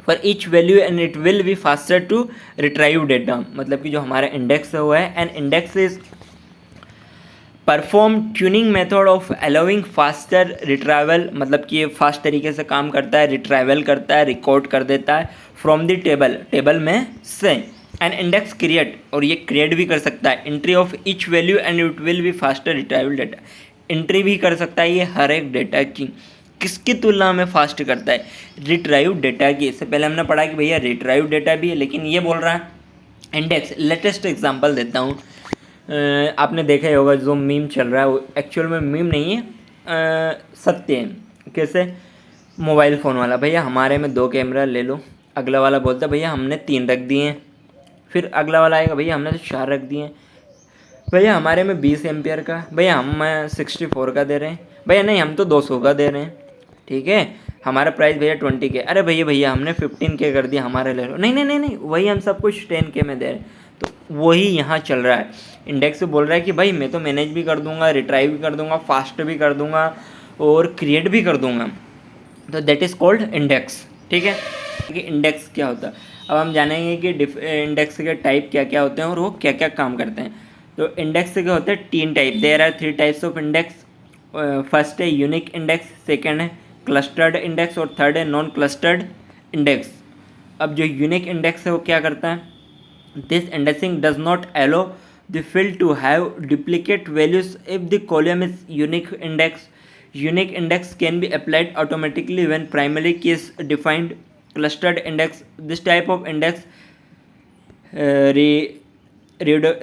for each value and it will be faster to retrieve data. मतलब कि जो हमारा index है वो है, and index is perform tuning method of allowing faster retrieval, मतलब कि ये फास्ट तरीके से काम करता है, रिट्राइवल करता है, रिकॉर्ड कर देता है फ्रॉम द टेबल में से एन इंडेक्स क्रिएट, और ये क्रिएट भी कर सकता है entry of each value and it will be faster retrieval data. Entry भी कर सकता है ये हर एक डेटा की, किसकी तुलना में फास्ट करता है, रिट्राइव डेटा की। इससे पहले हमने पढ़ा कि भैया रिट्राइव डेटा भी है, लेकिन ये बोल रहा है इंडेक्स। लेटेस्ट एग्जांपल देता हूँ, आपने देखा ही होगा जो मीम चल रहा है वो एक्चुअल में मीम नहीं है, सत्य है। कैसे? मोबाइल फ़ोन वाला, भैया हमारे में 2 कैमरा ले लो, अगला वाला बोलता है भैया हमने 3 रख दिए हैं, फिर अगला वाला आएगा भैया हमने तो 4 रख दिए हैं, भैया हमारे में 20 एम्पियर का, भैया हम 64 का दे रहे हैं, भैया नहीं हम तो 200 का दे रहे हैं, ठीक है हमारा प्राइस भैया 20 के, अरे भैया हमने 15 के कर दिया, हमारे ले लो, नहीं वही हम सब कुछ 10 के में दे रहे हैं। तो वही यहाँ चल रहा है, इंडेक्स बोल रहा है कि भाई मैं तो मैनेज भी कर दूंगा, रिट्राइव भी कर दूंगा, फास्ट भी कर दूंगा और क्रिएट भी कर दूंगा, तो दैट इज़ कॉल्ड इंडेक्स। ठीक है कि इंडेक्स क्या होता है। अब हम जानेंगे कि इंडेक्स के टाइप क्या क्या होते हैं और वो क्या क्या काम करते हैं। तो इंडेक्स के होते हैं 3 type, there are 3 types of index. First है यूनिक इंडेक्स, सेकेंड है क्लस्टर्ड इंडेक्स और थर्ड है नॉन क्लस्टर्ड इंडेक्स। अब जो यूनिक इंडेक्स है वो क्या करता है, this indexing does not allow the field to have duplicate values if the column is unique index. Unique index can be applied automatically when primary key is defined. Clustered index, this type of index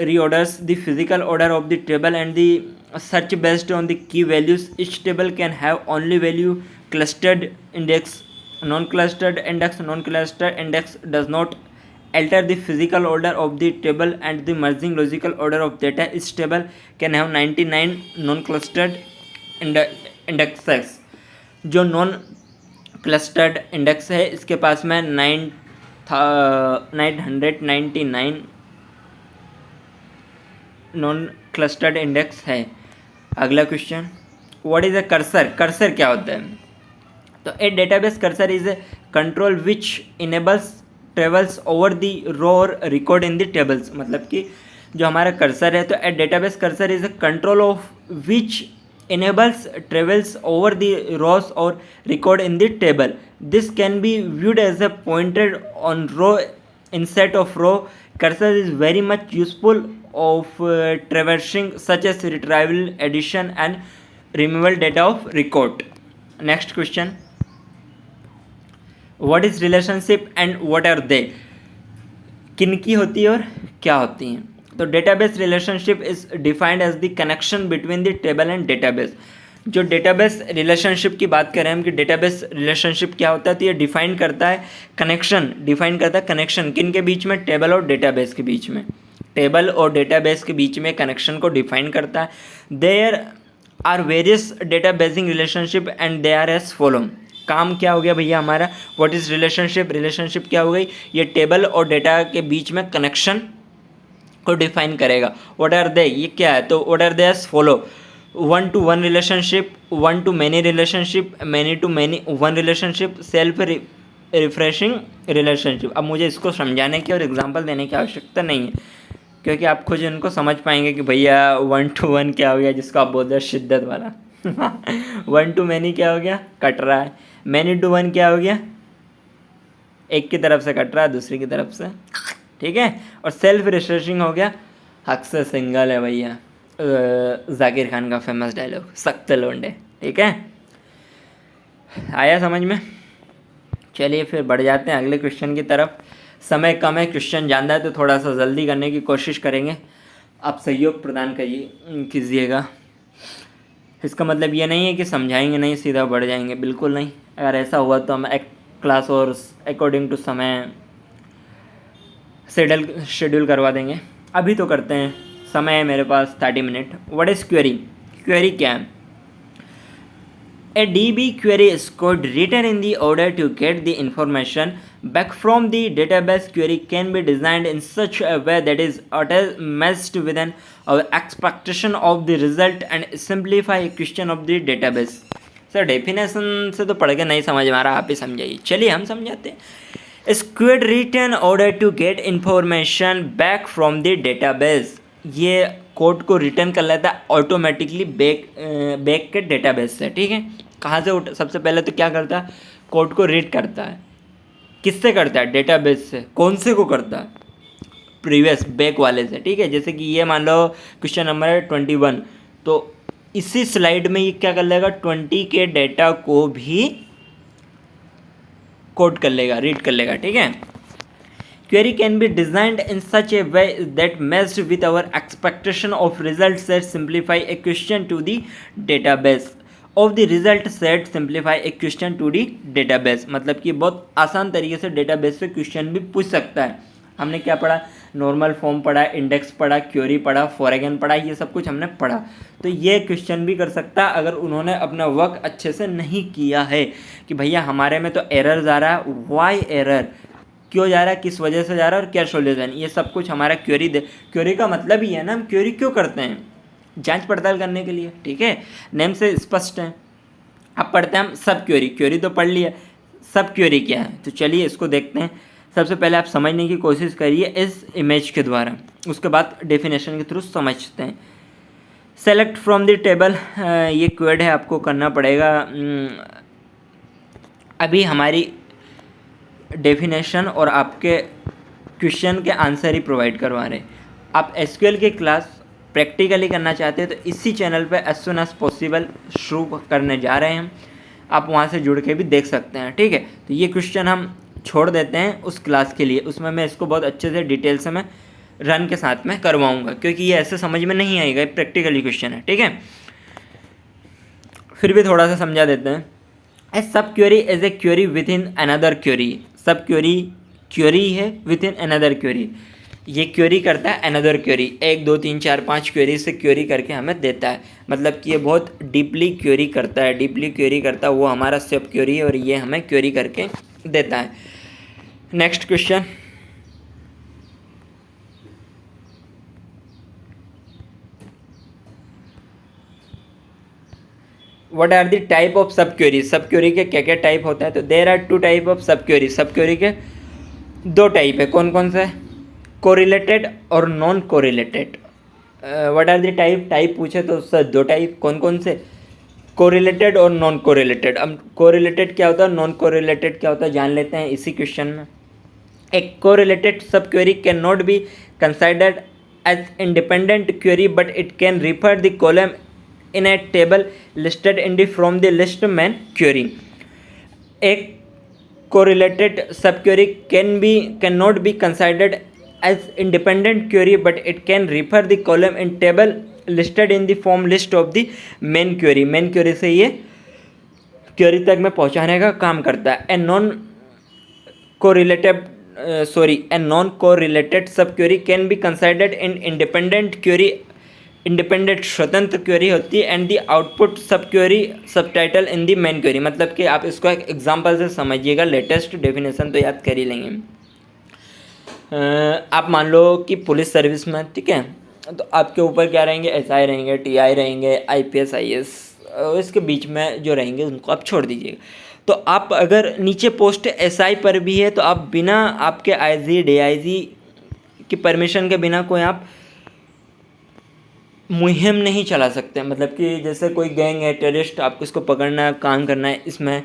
reorders the physical order of the table and the search based on the key values. Each table can have only value. Clustered index, non-clustered index does not alter the physical order of the table and the merging logical order of data. Each table can have 99 non-clustered indexes. जो non clustered index है इसके पास में 999 non clustered index है। अगला question, what is a cursor? Cursor क्या होता है? तो a database cursor is a control which enables travels over the row और रिकॉर्ड इन द टेबल्स। मतलब कि जो हमारा कर्सर है, तो a database cursor is a control of which enables travels over the rows or record in the table. This can be viewed as a pointer on row instead of row. Cursor is very much useful of traversing such as retrieval, addition and removal data of record. Next question, what is relationship and what are they? किनकी होती है और क्या होती हैं? तो database relationship is defined as the connection between the table and database. जो database relationship की बात करें हम कि डेटाबेस रिलेशनशिप क्या होता है, तो ये डिफाइन करता है कनेक्शन किन के बीच में, टेबल और डेटाबेस के बीच में। टेबल और डेटाबेस के बीच में कनेक्शन को डिफाइन करता है। There are various databasing relationship and they are as follow. काम क्या हो गया भैया हमारा, व्हाट इज रिलेशनशिप? रिलेशनशिप क्या हो गई, ये टेबल और डेटा के बीच में कनेक्शन को डिफाइन करेगा। व्हाट आर दे, ये क्या है? तो what are they as follow, 1 to 1 relationship, 1 to many relationship, many to many 1 relationship, self refreshing relationship. अब मुझे इसको समझाने की और एग्जांपल देने की आवश्यकता नहीं है, क्योंकि आप खुद इनको समझ पाएंगे कि भैया 1 to 1 क्या हो गया, जिसको आप बोलते हैं शिद्दत वाला 1 to many क्या हो गया, कट रहा है। many to 1 क्या हो गया, एक की तरफ से कट रहा है दूसरी की तरफ से, ठीक है। और सेल्फ रिफ्रेशिंग हो गया, हक से सिंगल है भैया, जाकिर खान का फेमस डायलॉग, सख्त लोंडे, ठीक है। आया समझ में? चलिए फिर बढ़ जाते हैं अगले क्वेश्चन की तरफ। समय कम है, क्वेश्चन ज़्यादा है, तो थोड़ा सा जल्दी करने की कोशिश करेंगे। आप सहयोग प्रदान कीजिएगा। इसका मतलब ये नहीं है कि समझाएंगे नहीं सीधा बढ़ जाएंगे, बिल्कुल नहीं। अगर ऐसा हुआ तो हम एक क्लास और अकॉर्डिंग टू समय शेड्यूल करवा देंगे। अभी तो करते हैं, समय है मेरे पास 30 minute. What is query? Query क्या है? A DB query is code written in the order to get the information back from the database. Query can be designed in such a way that is matched within our expectation of the result and simplify a question of the database. Sir definition से तो पढ़ के नहीं समझ में आ रहा, आप ही समझाइए। चलिए हम समझाते हैं। Is query written in order to get information back from the database. ये कोड को रिटर्न कर लेता है ऑटोमेटिकली बैक के डेटाबेस से, ठीक है। कहाँ से सबसे पहले तो क्या करता है, कोड को रीड करता है। किससे करता है, डेटाबेस से। कौन से को करता है, प्रीवियस बैक वाले से, ठीक है। जैसे कि ये मान लो क्वेश्चन नंबर है 21, तो इसी स्लाइड में ये क्या कर लेगा, 20 के डेटा को भी कोड कर लेगा, रीड कर लेगा, ठीक है। Query can be designed in such a way that matched with our expectation of result set simplify a question to the database of the result set simplify a question to the database। मतलब कि बहुत आसान तरीके से database से question भी पूछ सकता है। हमने क्या पढ़ा, नॉर्मल फॉर्म पढ़ा, इंडेक्स पढ़ा, क्वेरी पढ़ा, फॉरएगन पढ़ा, ये सब कुछ हमने पढ़ा। तो ये क्वेश्चन भी कर सकता है अगर उन्होंने अपना वर्क अच्छे से नहीं किया है कि भैया हमारे में तो एरर जा रहा है, वाई एरर, क्यों जा रहा है, किस वजह से जा रहा है और क्या सॉल्यूशन, ये सब कुछ हमारा क्वेरी का मतलब ही है ना, हम क्वेरी क्यों करते हैं, जांच पड़ताल करने के लिए, ठीक है। नेम से स्पष्ट है। अब पढ़ते हैं हम सब क्वेरी तो पढ़ लिया, सब क्वेरी क्या है, तो चलिए इसको देखते हैं। सबसे पहले आप समझने की कोशिश करिए इस इमेज के द्वारा, उसके बाद डेफिनेशन के थ्रू समझते हैं। सेलेक्ट फ्रॉम द टेबल, ये क्वेड है, आपको करना पड़ेगा। अभी हमारी डेफिनेशन और आपके क्वेश्चन के आंसर ही प्रोवाइड करवा रहे। आप एसक्यूएल की क्लास प्रैक्टिकली करना चाहते हैं तो इसी चैनल पे एज सुन एज पॉसिबल शुरू करने जा रहे हैं हम, आप वहाँ से जुड़ के भी देख सकते हैं, ठीक है। तो ये क्वेश्चन हम छोड़ देते हैं उस क्लास के लिए, उसमें मैं इसको बहुत अच्छे से डिटेल से मैं रन के साथ में करवाऊँगा, क्योंकि ये ऐसे समझ में नहीं आएगा, प्रैक्टिकली क्वेश्चन है, ठीक है। फिर भी थोड़ा सा समझा देते हैं। ए सब query is a query with in another query. Sub query है विद इन अनदर क्वेरी, ये क्वेरी करता है अनदर क्वेरी, 1 2 3 4 5 क्वेरी से क्वेरी करके हमें देता है। मतलब कि ये बहुत डीपली क्वेरी करता है, डीपली क्वेरी करता है, वो हमारा सब क्वेरी है और ये हमें क्वेरी करके देता है। Next question, what are the type of sub query. Sub query के क्या क्या टाइप होता है, तो there are 2 type of sub query. Sub query के 2 टाइप है, कौन कौन सा है, कोरिलेटेड और non correlated. What are the type पूछे तो सर 2 टाइप, कौन कौन से, कोरिलेटेड और नॉन कोरिलेटेड। अब कोरिलेटेड क्या होता है, नॉन कोरिलेटेड क्या होता है, जान लेते हैं इसी क्वेश्चन में। एक correlated sub query can not be considered as independent query but it can refer the column in a table listed in the from the list main query। एक correlated subquery cannot be considered as independent query but it can refer the column in table listed in the form list of the main query। main query से ये query तक में पहुंचाने का काम करता है। a non correlated subquery can be considered in independent query, independent स्वतंत्र क्वेरी होती है, एंड दी आउटपुट सब क्वेरी सब title in the main query. मतलब कि आप इसको एक एग्जांपल से समझिएगा, लेटेस्ट डेफिनेशन तो याद कर ही लेंगे। आप मान लो कि पुलिस सर्विस में, ठीक है, तो आपके ऊपर क्या रहेंगे, एसआई रहेंगे, टीआई रहेंगे, आईपीएस आईएएस, इसके बीच में जो रहेंगे उनको आप छोड़ दीजिएगा। तो आप अगर नीचे पोस्ट एसआई पर भी है तो आप बिना आपके आईजी डीआईजी की परमिशन के बिना कोई आप मुहिम नहीं चला सकते। मतलब कि जैसे कोई गैंग है, टेररिस्ट, आपको इसको पकड़ना है, काम करना है इसमें,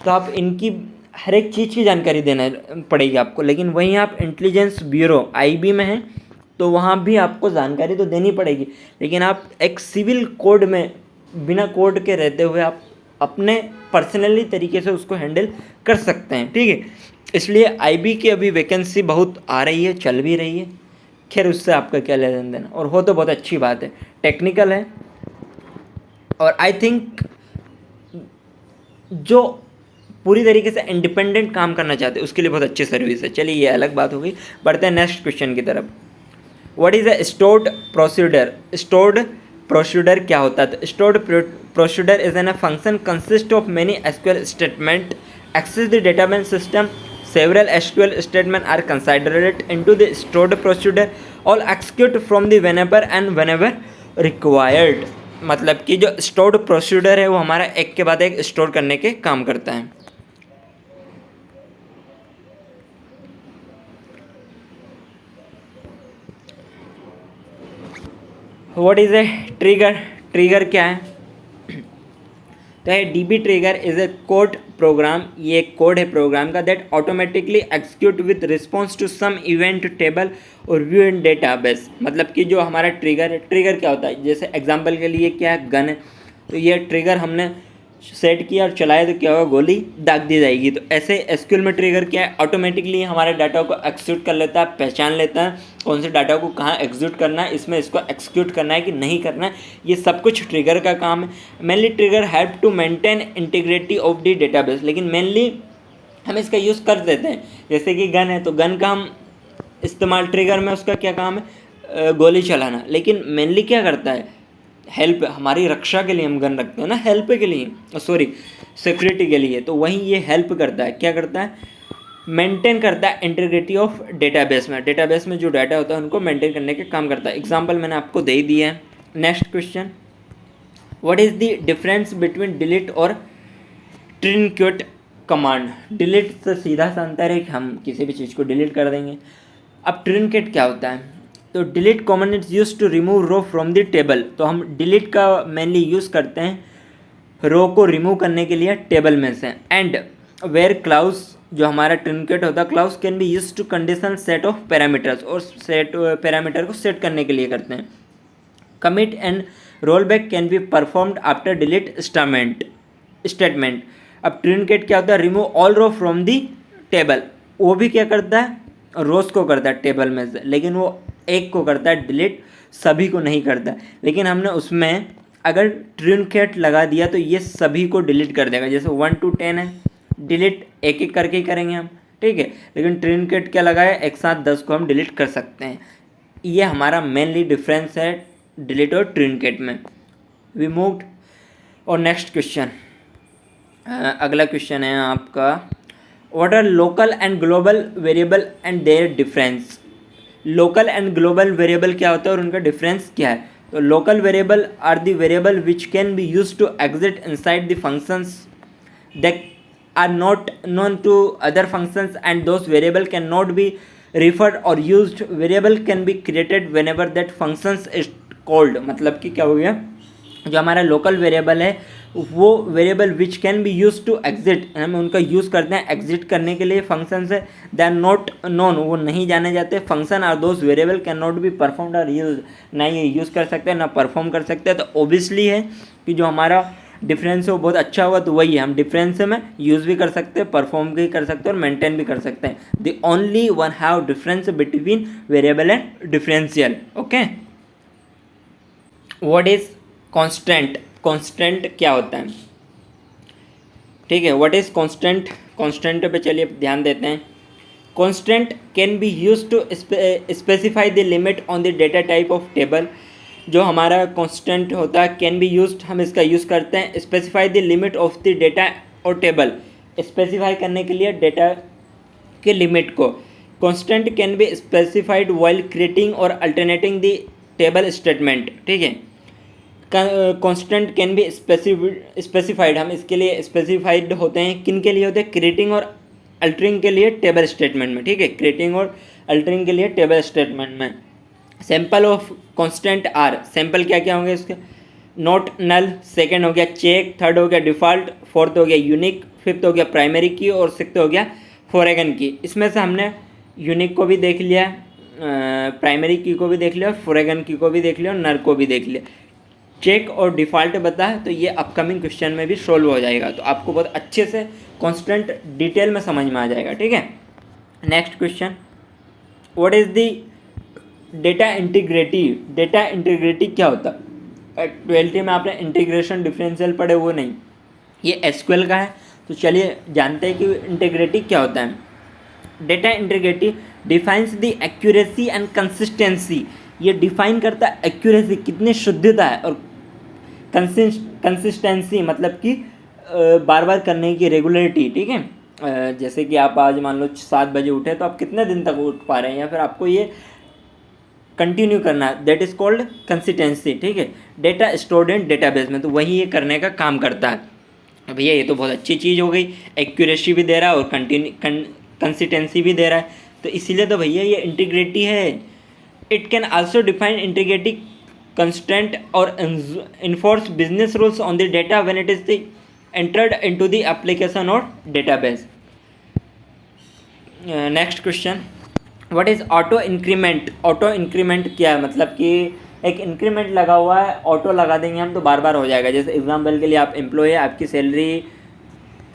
तो आप इनकी हर एक चीज़ की जानकारी देना पड़ेगी आपको। लेकिन वहीं आप इंटेलिजेंस ब्यूरो आईबी में हैं तो वहाँ भी आपको जानकारी तो देनी पड़ेगी, लेकिन आप एक सिविल कोड में बिना कोड के रहते हुए आप अपने पर्सनली तरीके से उसको हैंडल कर सकते हैं, ठीक है। इसलिए आईबी की अभी वैकेंसी बहुत आ रही है, चल भी रही है, खैर उससे आपका क्या लेन देन, और हो तो बहुत अच्छी बात है, टेक्निकल है और आई थिंक जो पूरी तरीके से इंडिपेंडेंट काम करना चाहते हैं उसके लिए बहुत अच्छी सर्विस है। चलिए ये अलग बात हो गई, बढ़ते हैं नेक्स्ट क्वेश्चन की तरफ। What is a stored procedure. Stored procedure क्या होता है, तो stored procedure is an a function consist of many SQL statement access the database system. Several SQL statements are considered into the stored procedure, all execute from the whenever required। मतलब कि जो stored procedure है वो हमारा एक के बाद एक स्टोर करने के काम करता है। What is a trigger? Trigger क्या है? तो है DB trigger is a code program, ये एक कोड है प्रोग्राम का, that automatically execute with response to some event table और व्यू इन डेटाबेस। मतलब कि जो हमारा ट्रिगर है, ट्रिगर क्या होता है, जैसे एग्जांपल के लिए क्या है, गन है, तो ये ट्रिगर हमने सेट किया और चलाया तो क्या होगा, गोली दाग दी जाएगी। तो ऐसे एसक्यूएल में ट्रिगर क्या है, ऑटोमेटिकली हमारे डाटा को एक्सिक्यूट कर लेता है, पहचान लेता है कौन से डाटा को कहाँ एक्सिक्यूट करना है, इसमें इसको एक्सिक्यूट करना है कि नहीं करना है, ये सब कुछ ट्रिगर का काम है। Mainly trigger help to maintain integrity of the database, लेकिन मेनली हम इसका यूज़ कर देते हैं। जैसे कि गन है तो गन का हम इस्तेमाल, ट्रिगर में उसका क्या काम है, गोली चलाना, लेकिन मेनली क्या करता है, हेल्प, हमारी रक्षा के लिए हम गन रखते हैं ना, हेल्प के लिए, सॉरी सिक्योरिटी के लिए, तो वहीं ये हेल्प करता है, क्या करता है, मेंटेन करता है इंटीग्रिटी ऑफ डेटाबेस में, डेटाबेस में जो डाटा होता है उनको मेंटेन करने के काम करता है। एग्जांपल मैंने आपको दे ही दिया है। Next question, what is the difference between delete और ट्रिनकेट कमांड? डिलीट से सीधा सा अंतर है कि हम किसी भी चीज़ को डिलीट कर देंगे। अब ट्रिनकेट क्या होता है? तो delete command is use to remove row from the table, तो हम डिलीट का मेनली यूज़ करते हैं रो को रिमूव करने के लिए टेबल में से। एंड वेयर क्लाउज, जो हमारा ट्रिनकेट होता है, clause can be use to condition set of parameters, और सेट पैरामीटर को सेट करने के लिए करते हैं। Commit and roll back can be performed after delete statement. अब ट्रिनकेट क्या होता है, remove all row from the table, वो भी क्या करता है, रोज को करता है टेबल में से, लेकिन वो एक को करता है डिलीट, सभी को नहीं करता। लेकिन हमने उसमें अगर ट्रिनकेट लगा दिया तो ये सभी को डिलीट कर देगा। जैसे 1 to 10 है, डिलीट एक एक करके ही करेंगे हम, ठीक है, लेकिन ट्रिनकेट क्या लगाया, एक साथ 10 को हम डिलीट कर सकते हैं। ये हमारा मेनली डिफरेंस है डिलीट और ट्रिनकेट में। We moved. और नेक्स्ट क्वेश्चन, अगला क्वेश्चन है आपका, what are local and global variable and their difference? Local and global variable क्या होता है और उनका डिफरेंस क्या है? तो local variable are the variable which can be use to exit inside the functions that are not known to other functions and those variable can not be referred or used. Variable can be created whenever that functions is called। मतलब कि क्या हो गया, जो हमारा local variable है वो variable which can be use to exit, हम उनका यूज़ करते हैं एग्जिट करने के लिए फंक्शन से। दे आर नॉट नोन, वो नहीं जाने जाते। Function are those variable can not be performed और यूज, ना ये यूज़ कर सकते हैं ना परफॉर्म कर सकते हैं। तो ओबियसली है कि जो हमारा डिफरेंस है वो बहुत अच्छा हुआ, तो वही है, हम डिफरेंस में यूज़ भी कर सकते हैं, परफॉर्म भी कर सकते हैं और मेंटेन भी कर सकते हैं। The only one have difference between variable and differential. Okay, what is constant? Constant क्या होता है, ठीक है, व्हाट इज कांस्टेंट? कांस्टेंट पे चलिए ध्यान देते हैं। Constant can be use to specify the limit on the data type of table. जो हमारा कांस्टेंट होता है कैन बी यूज्ड, हम इसका यूज़ करते हैं specify the limit of the data और टेबल, स्पेसिफाई करने के लिए डेटा के लिमिट को। Constant can be specified while creating और अल्टरनेटिंग द टेबल स्टेटमेंट, ठीक है। कांस्टेंट कैन बी स्पेसिफाइड, हम इसके लिए स्पेसिफाइड होते हैं, किन के लिए होते हैं, क्रिएटिंग और अल्टरिंग के लिए टेबल स्टेटमेंट में, ठीक है, क्रिएटिंग और अल्टरिंग के लिए टेबल स्टेटमेंट में। Sample of constant are, sample क्या क्या होंगे इसके, नॉट नल, सेकंड हो गया चेक, थर्ड हो गया डिफ़ॉल्ट, फोर्थ हो गया यूनिक, फिफ्थ हो गया प्राइमरी की और सिक्स्थ हो गया फॉरेगन की। इसमें से हमने यूनिक को भी देख लिया, प्राइमरी की को भी देख लिया और फॉरेगन की को भी देख लिया और नर को भी देख लिया। चेक और डिफ़ॉल्ट बता है तो ये अपकमिंग क्वेश्चन में भी सोल्व हो जाएगा, तो आपको बहुत अच्छे से कांस्टेंट डिटेल में समझ में आ जाएगा, ठीक है। Next question, what is the data integrity? Data integrity क्या होता है? 12th में आपने इंटीग्रेशन डिफरेंशियल पढ़े, वो नहीं, ये एसक्यूएल का है। तो चलिए जानते हैं कि इंटीग्रिटी क्या होता है। Data integrity defines the accuracy and consistency, ये डिफाइन करता है एक्यूरेसी कितनी शुद्धता है, और कंसिस्टेंसी मतलब कि बार बार करने की रेगुलरिटी, ठीक है। जैसे कि आप आज मान लो 7 बजे उठे तो आप कितने दिन तक उठ पा रहे हैं, या फिर आपको ये कंटिन्यू करना है, दैट इज़ कॉल्ड कंसिस्टेंसी, ठीक है। डेटा स्टोर्ड इन डेटाबेस में, तो वही ये करने का काम करता है। भैया ये तो बहुत अच्छी चीज़ हो गई, एक्यूरेसी भी दे रहा है और कंसिस्टेंसी भी दे रहा है, तो इसीलिए तो भैया ये इंटीग्रिटी है। It can also define integrity constraint or enforce business rules on the data when it is entered into the application or database. Next question, what is auto increment? auto increment क्या है? मतलब कि एक increment लगा हुआ है, auto लगा देंगे हम तो बार बार हो जाएगा। जैसे एग्जाम्पल के लिए आप एम्प्लॉय है, आपकी सैलरी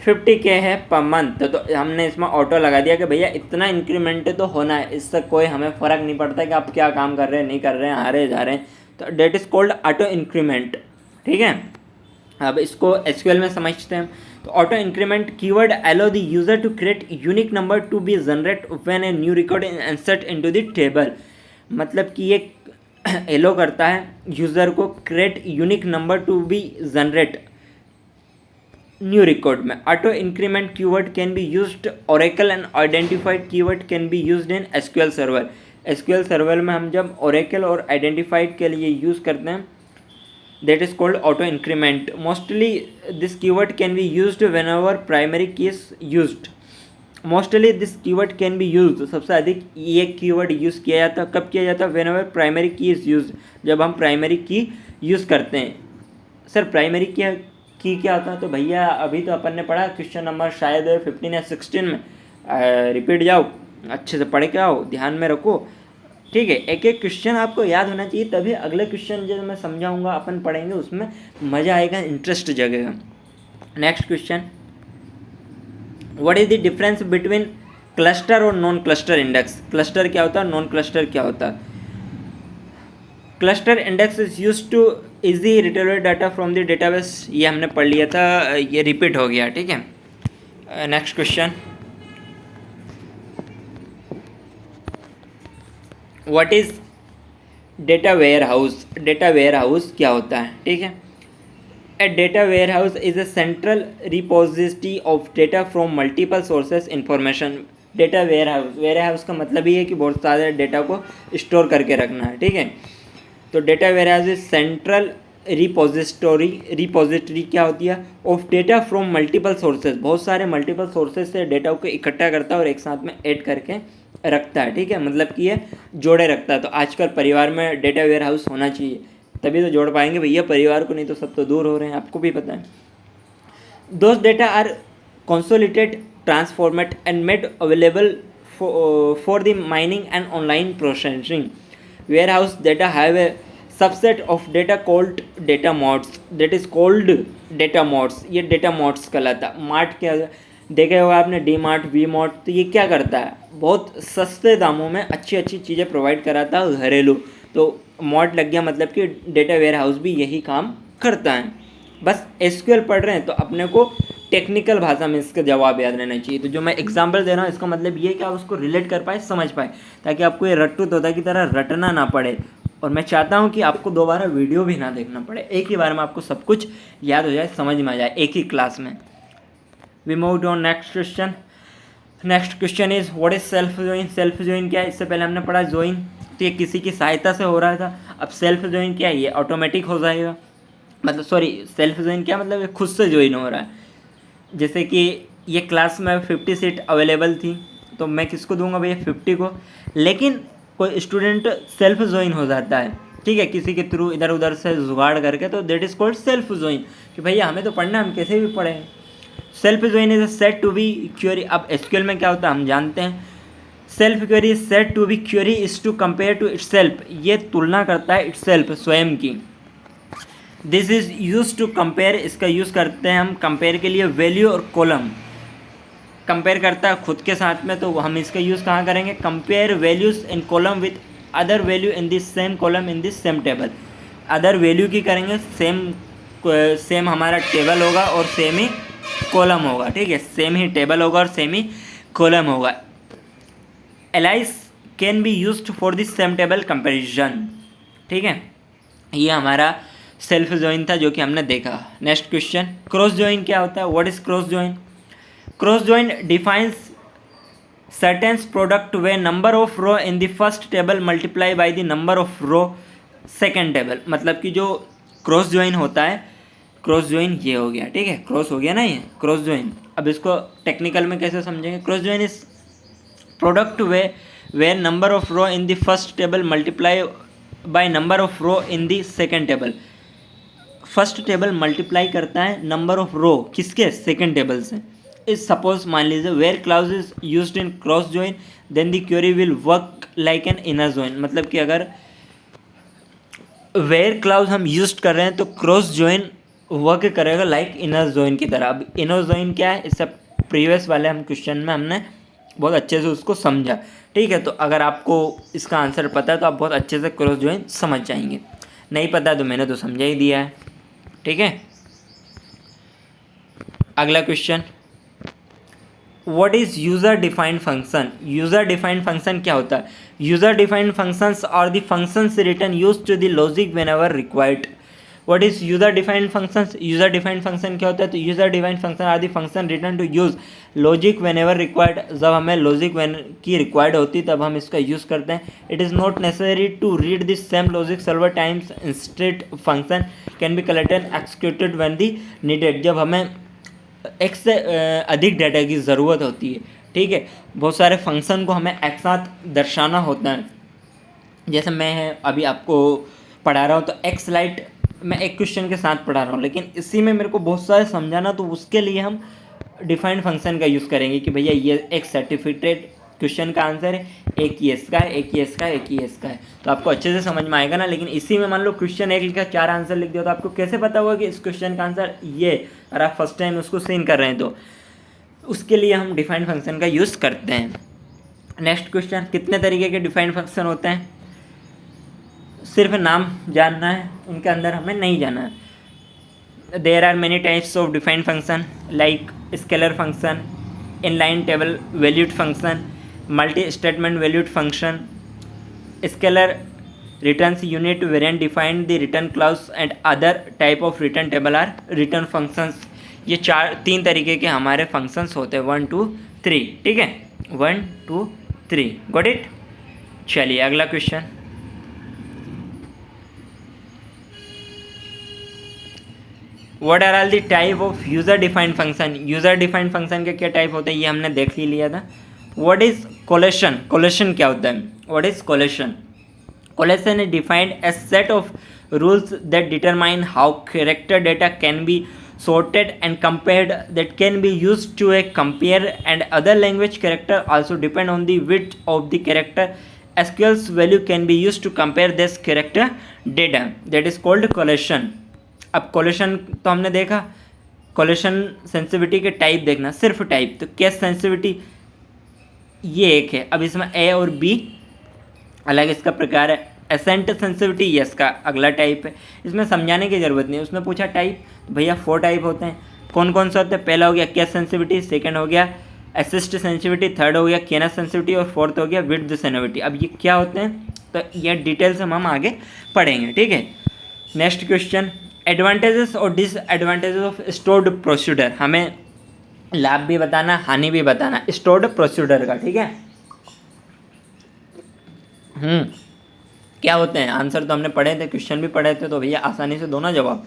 50K है पर मंथ, तो हमने इसमें ऑटो लगा दिया कि भैया इतना इंक्रीमेंट तो होना है, इससे कोई हमें फ़र्क नहीं पड़ता कि आप क्या काम कर रहे हैं नहीं कर रहे हैं, आ रहे जा रहे हैं, तो that is called auto increment. ठीक है, अब इसको एसक्यूएल में समझते हैं। तो auto increment keyword allow the user to create unique number to be generate when a new record insert into the table. मतलब कि ये एलो करता है यूज़र को create unique number to be generate new record में। Auto increment keyword can be used Oracle and identified keyword can be used in SQL server. SQL server में हम जब ओरेकल और आइडेंटिफाइड के लिए यूज़ करते हैं, that is called auto increment. Mostly this keyword can be used whenever primary key is used. Mostly this keyword can be used, सबसे अधिक ये कीवर्ड यूज़ किया जाता है। कब किया जाता है? whenever primary key is used, जब हम प्राइमरी की यूज़ करते हैं। सर प्राइमरी की क्या होता है? तो भैया अभी तो अपन ने पढ़ा क्वेश्चन नंबर शायद 15 या 16 में, रिपीट जाओ, अच्छे से पढ़ के आओ, ध्यान में रखो। ठीक है, एक एक क्वेश्चन आपको याद होना चाहिए, तभी अगले क्वेश्चन जो मैं समझाऊंगा अपन पढ़ेंगे उसमें मज़ा आएगा, इंटरेस्ट जगेगा। Next question, what is the difference between cluster और नॉन क्लस्टर इंडेक्स? क्लस्टर क्या होता है, नॉन क्लस्टर क्या होता है? Cluster index is use to easy retrieve data from the database, ये हमने पढ़ लिया था, ये रिपीट हो गया। ठीक है, next question, what is data warehouse? Data warehouse क्या होता है? ठीक है, a data warehouse is a central repository of data from multiple sources information. Data warehouse का मतलब ही है कि बहुत सारे डेटा को स्टोर करके रखना है। ठीक है, तो data warehouse is central repository क्या होती है? Of data from multiple sources, बहुत सारे मल्टीपल सोर्सेज से डेटा को इकट्ठा करता है और एक साथ में ऐड करके रखता है। ठीक है, मतलब कि ये जोड़े रखता है। तो आजकल परिवार में डेटा वेयर हाउस होना चाहिए, तभी तो जोड़ पाएंगे भैया परिवार को, नहीं तो सब तो दूर हो रहे हैं, आपको भी पता है। Those data are consolidated, transformed and made available for the mining and online processing. Warehouse data have a subset of data called data marts, that is called data marts. ये डेटा मॉड्स कहलाता। Mart क्या देखे होगा आपने, D mart, we mart, तो ये क्या करता है? बहुत सस्ते दामों में अच्छी अच्छी चीज़ें प्रोवाइड कराता है घरेलू। तो मॉड लग गया, मतलब कि डेटा वेयर हाउस भी यही काम करता है। बस एसक्यूएल पढ़ रहे हैं तो अपने को टेक्निकल भाषा में इसका जवाब याद रहना चाहिए। तो जो मैं एग्जांपल दे रहा हूँ इसका मतलब ये है कि आप उसको रिलेट कर पाए, समझ पाए, ताकि आपको ये रट्टू तोता की तरह रटना ना पड़े। और मैं चाहता हूँ कि आपको दोबारा वीडियो भी ना देखना पड़े, एक ही बार में आपको सब कुछ याद हो जाए, समझ में आ जाए एक ही क्लास में। We move on next question. Next question is what is self join? Self join क्या है? इससे पहले हमने पढ़ा ज्वाइन, तो ये किसी की सहायता से हो रहा था। अब सेल्फ ज्वाइन क्या है? ये ऑटोमेटिक हो जाएगा, मतलब सॉरी, सेल्फ ज्वाइन क्या मतलब? ये खुद से ज्वाइन हो रहा है। जैसे कि ये क्लास में 50 सीट अवेलेबल थी, तो मैं किसको दूंगा भैया? 50 को। लेकिन कोई स्टूडेंट सेल्फ ज्वाइन हो जाता है, ठीक है, किसी के थ्रू इधर उधर से जुगाड़ करके, तो that is called self join, कि भैया हमें तो पढ़ना, हम कैसे भी पढ़ें। Self join is set to be query. अब एसक्यूएल में क्या होता है हम जानते हैं। Self query is set to be query is to compare to itself, ये तुलना करता है इटसेल्फ, स्वयं की। This is use to compare, इसका यूज़ करते हैं हम कंपेयर के लिए वैल्यू और कॉलम। कंपेयर करता है खुद के साथ में, तो हम इसका यूज़ कहाँ करेंगे? Compare values in column with other value in this same column in this same table. Other value की करेंगे, सेम हमारा टेबल होगा और सेम ही कॉलम होगा। ठीक है, सेम ही टेबल होगा और सेम ही कॉलम होगा। Alias can be used for this same table comparison. ठीक है, ये हमारा सेल्फ ज्वाइन था जो कि हमने देखा। नेक्स्ट क्वेश्चन, क्रॉस ज्वाइन क्या होता है? What is cross join? Cross join defines certain product way number of row in the first table multiply by the number of row second table. मतलब कि जो क्रॉस ज्वाइन होता है, cross join ये हो गया, ठीक है, क्रॉस हो गया ना, ये क्रॉस ज्वाइन। अब इसको टेक्निकल में कैसे समझेंगे? Cross join is product way number of row in the first table multiply by number of row in the second table. First table multiply करता है नंबर ऑफ रो किसके, सेकेंड टेबल से। इस सपोज मान लीजिए where clause is used in cross join then the query will work like an inner join. मतलब कि अगर वेयर क्लाउज हम यूज कर रहे हैं तो क्रॉस जॉइन वर्क करेगा लाइक इनर जॉइन की तरह। अब इनर जॉइन क्या है, इससे प्रीवियस वाले हम क्वेश्चन में हमने बहुत अच्छे से उसको समझा, ठीक है। तो अगर आपको इसका आंसर पता है तो आप बहुत अच्छे से क्रॉस जॉइन समझ जाएंगे, नहीं पता तो मैंने तो समझा ही दिया है, ठीक है। अगला question, what is user defined function. User defined function क्या होता है। User defined functions are the functions return used to the logic whenever required. What is user defined functions. User defined function क्या होता है, तो user defined function are the function return to use logic whenever required. जब हमें logic की required होती तब हम इसका यूज़ करते हैं। It is not necessary to read this same logic server times, instead function can be collected executed when the needed. जब हमें एक से अधिक डाटा की ज़रूरत होती है, ठीक है, बहुत सारे फंक्शन को हमें एक साथ दर्शाना होता है। जैसे मैं अभी आपको पढ़ा रहा हूँ तो एक्स लाइट मैं एक क्वेश्चन के साथ पढ़ा रहा हूँ, लेकिन इसी में मेरे को बहुत सारे समझाना, तो उसके लिए हम डिफाइंड फंक्शन का यूज़ करेंगे कि भैया ये एक सर्टिफिकेट क्वेश्चन का आंसर है, एक ही इसका है, एक ही इसका है, एक ही इसका है, तो आपको अच्छे से समझ में आएगा ना। लेकिन इसी में मान लो क्वेश्चन एक लिखा, चार आंसर लिख दिया, तो आपको कैसे पता होगा कि इस क्वेश्चन का आंसर ये, और आप फर्स्ट टाइम उसको सीन कर रहे हैं तो उसके लिए हम डिफाइंड फंक्शन का यूज़ करते हैं। नेक्स्ट क्वेश्चन, कितने तरीके के डिफाइंड फंक्शन होते हैं। सिर्फ नाम जानना है, उनके अंदर हमें नहीं जाना है। There are many types of defined function like scalar function, inline table valued function, multi statement valued function. Scalar returns unit variant define the return clause and other type of return table are return functions। ये तीन तरीके के हमारे functions होते हैं, 1 2 3, ठीक है, 1 2 3, got it. चलिए अगला question, what are all the type of user defined function. User defined function के क्या टाइप होते हैं ये हमने देख ही लिया था। What is coalition. कोलेशन क्या होता है, what is coalition. Collation is defined as set of rules that determine how character data can be sorted and compared, that can be used to compare and other language character also depend on the width of the character. SQL's value can be used to compare this character data, that is called collation। अब collation तो हमने देखा, collation sensitivity के type देखना, सिर्फ type, तो case sensitivity ये एक है। अब इसमें ए और बी अलग इसका प्रकार है। एसेंट सेंसिटिविटी ये इसका अगला टाइप है, इसमें समझाने की ज़रूरत नहीं है। उसने पूछा टाइप, तो भैया 4 टाइप होते हैं। कौन कौन से होते हैं, पहला हो गया केस सेंसिटिविटी, सेकंड हो गया असिस्ट सेंसिटिविटी, थर्ड हो गया केनस सेंसिटिविटी और फोर्थ हो गया विड्थ सेंसिटिविटी। अब ये क्या होते हैं, तो ये डिटेल्स हम आगे पढ़ेंगे, ठीक है। नेक्स्ट क्वेश्चन, एडवांटेजेस और डिसएडवांटेजेस ऑफ स्टोर्ड प्रोसीडर। हमें लाभ भी बताना, हानि भी बताना स्टोर्ड प्रोसीडर का, ठीक है। क्या होते हैं, आंसर तो हमने पढ़े थे, क्वेश्चन भी पढ़े थे, तो भैया आसानी से दो ना जवाब।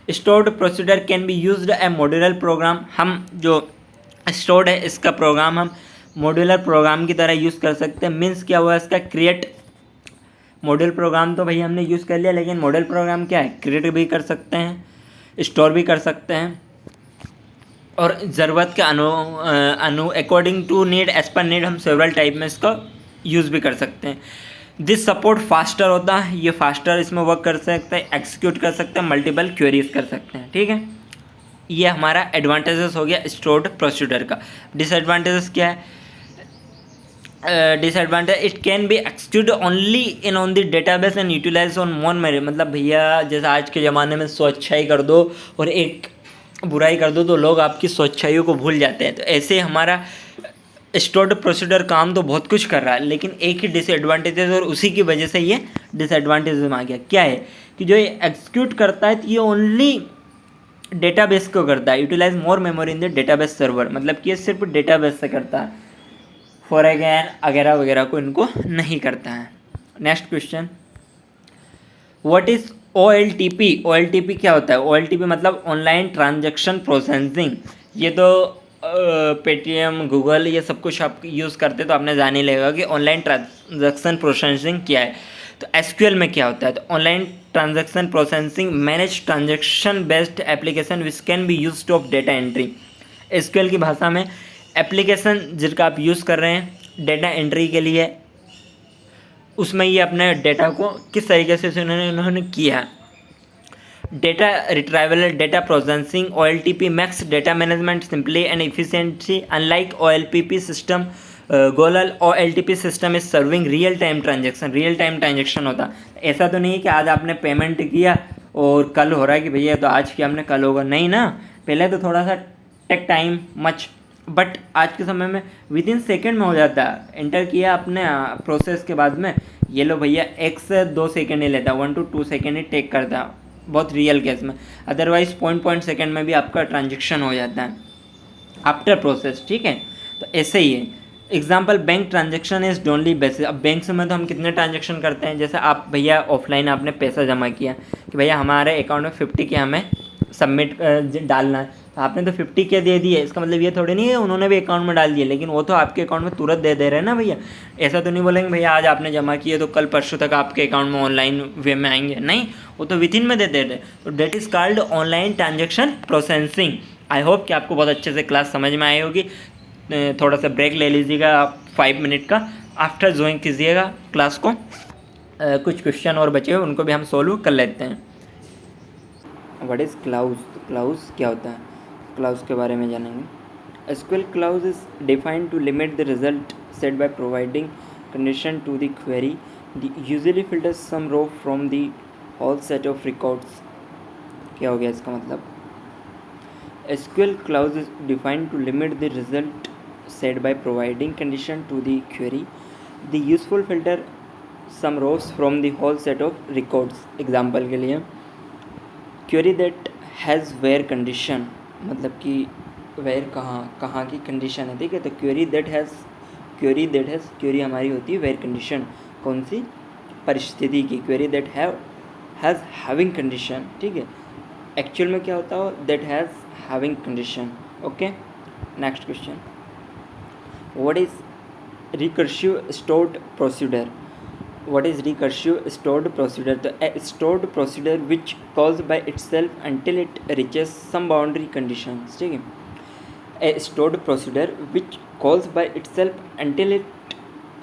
Stored procedure can be used a modular program. हम जो स्टोर्ड है इसका प्रोग्राम हम मॉड्यूलर प्रोग्राम की तरह यूज़ कर सकते हैं। मीन्स क्या हुआ इसका, क्रिएट मॉड्यूल प्रोग्राम तो भैया हमने यूज़ कर लिया, लेकिन मॉडल प्रोग्राम क्या है, क्रिएट भी कर सकते हैं, स्टोर भी कर सकते हैं, और ज़रूरत के अकॉर्डिंग टू नीड, एज पर नीड हम सेवरल टाइप में इसका यूज़ भी कर सकते हैं। दिस सपोर्ट फास्टर होता है, ये फास्टर इसमें वर्क कर सकते हैं, एक्सिक्यूट कर सकते हैं, मल्टीपल क्वेरीज कर सकते हैं, ठीक है। ये हमारा एडवांटेजेस हो गया स्टोर्ड प्रोसीडर का। डिसएडवांटेजेस क्या है, disadvantage it can be execute only in on the database and utilize on more memory. मतलब भैया जैसे आज के ज़माने में स्वच्छाई कर दो और एक बुराई कर दो तो लोग आपकी स्वच्छाइयों को भूल जाते हैं, तो ऐसे हमारा स्टोर्ड प्रोसीडर काम तो बहुत कुछ कर रहा है, लेकिन एक ही डिसएडवांटेजेस और उसी की वजह से ये डिसएडवांटेज में आ गया। क्या है कि जो ये एग्जीक्यूट करता है तो ये ओनली डेटाबेस को करता है, utilize more memory in the database server, मतलब कि ये सिर्फ डेटाबेस से करता है, फॉर अगेन वगैरह वगैरह को इनको नहीं करता है। Next question, what is OLTP। OLTP क्या होता है, OLTP मतलब ऑनलाइन ट्रांजैक्शन प्रोसेसिंग। ये तो पेटीएम, गूगल, ये सब कुछ आप यूज़ करते तो आपने जान ही लेगा कि ऑनलाइन ट्रांजैक्शन प्रोसेसिंग क्या है। तो एसक्यूएल में क्या होता है, तो online transaction processing manage transaction based application which can be use of data entry. SQL की भाषा में एप्लीकेशन जिनका आप यूज़ कर रहे हैं डेटा एंट्री के लिए, उसमें ये अपने डेटा को किस तरीके से उन्होंने किया। Data retrieval, data processing, OLTP makes data management simply and efficiently unlike OLTP system गोलल OLTP system is serving real time transaction होता। ऐसा तो नहीं है कि आज आपने पेमेंट किया और कल हो रहा है कि भैया तो आज किया हमने कल होगा, नहीं ना, पहले तो थोड़ा सा टेक टाइम मच, बट आज के समय में विद इन सेकेंड में हो जाता है। एंटर किया अपने प्रोसेस के बाद में ये लो भैया 1 से 2 सेकेंड ही लेता, 1 to 2 सेकेंड ही टेक करता है बहुत रियल केस में, अदरवाइज पॉइंट सेकेंड में भी आपका ट्रांजेक्शन हो जाता है आफ्टर प्रोसेस, ठीक है। तो ऐसे ही है। Example bank transaction is only basis. अब बैंक में तो हम कितने ट्रांजेक्शन करते हैं, जैसे आप भैया ऑफलाइन आपने पैसा जमा किया कि भैया हमारे अकाउंट में 50 के हमें सबमिट डालना है, तो आपने तो 50 के दे दिए, इसका मतलब ये थोड़ी नहीं है उन्होंने भी अकाउंट में डाल दिए, लेकिन वो तो आपके अकाउंट में तुरंत दे रहे हैं ना भैया। ऐसा तो नहीं बोलेंगे भैया आज आपने जमा किए तो कल परसों तक आपके अकाउंट में ऑनलाइन वे में आएंगे, नहीं, वो तो विथिन में दे रहे। तो that is called online transaction processing. I hope कि आपको बहुत अच्छे से क्लास समझ में आई होगी। थोड़ा सा ब्रेक ले लीजिएगा 5 मिनट का, आफ्टर ज्वाइन कीजिएगा क्लास को। कुछ क्वेश्चन और बचे हुए उनको भी हम सोल्व कर लेते हैं। व्हाट इज़ क्लाउज, क्लाउज क्या होता है, क्लाउज के बारे में जानेंगे। SQL clause is defined to limit the result set by providing condition to the query the usually filters some row from the whole set of records. क्या हो गया इसका मतलब, SQL clause is defined to limit the result set by providing condition to the query the useful filter some rows from the whole set of records. Example के लिए query that has where condition, मतलब कि where कहाँ की condition है, ठीक है। तो क्वेरी हमारी होती है वेयर कंडीशन, कौन सी परिस्थिति की। Query that has having condition, ठीक है। एक्चुअल में क्या होता है, that has having condition. Okay, next question, what is recursive stored procedure. What is recursive stored procedure? तो a stored procedure which calls by itself until it reaches some boundary conditions, ठीक है। A stored procedure which calls by itself until it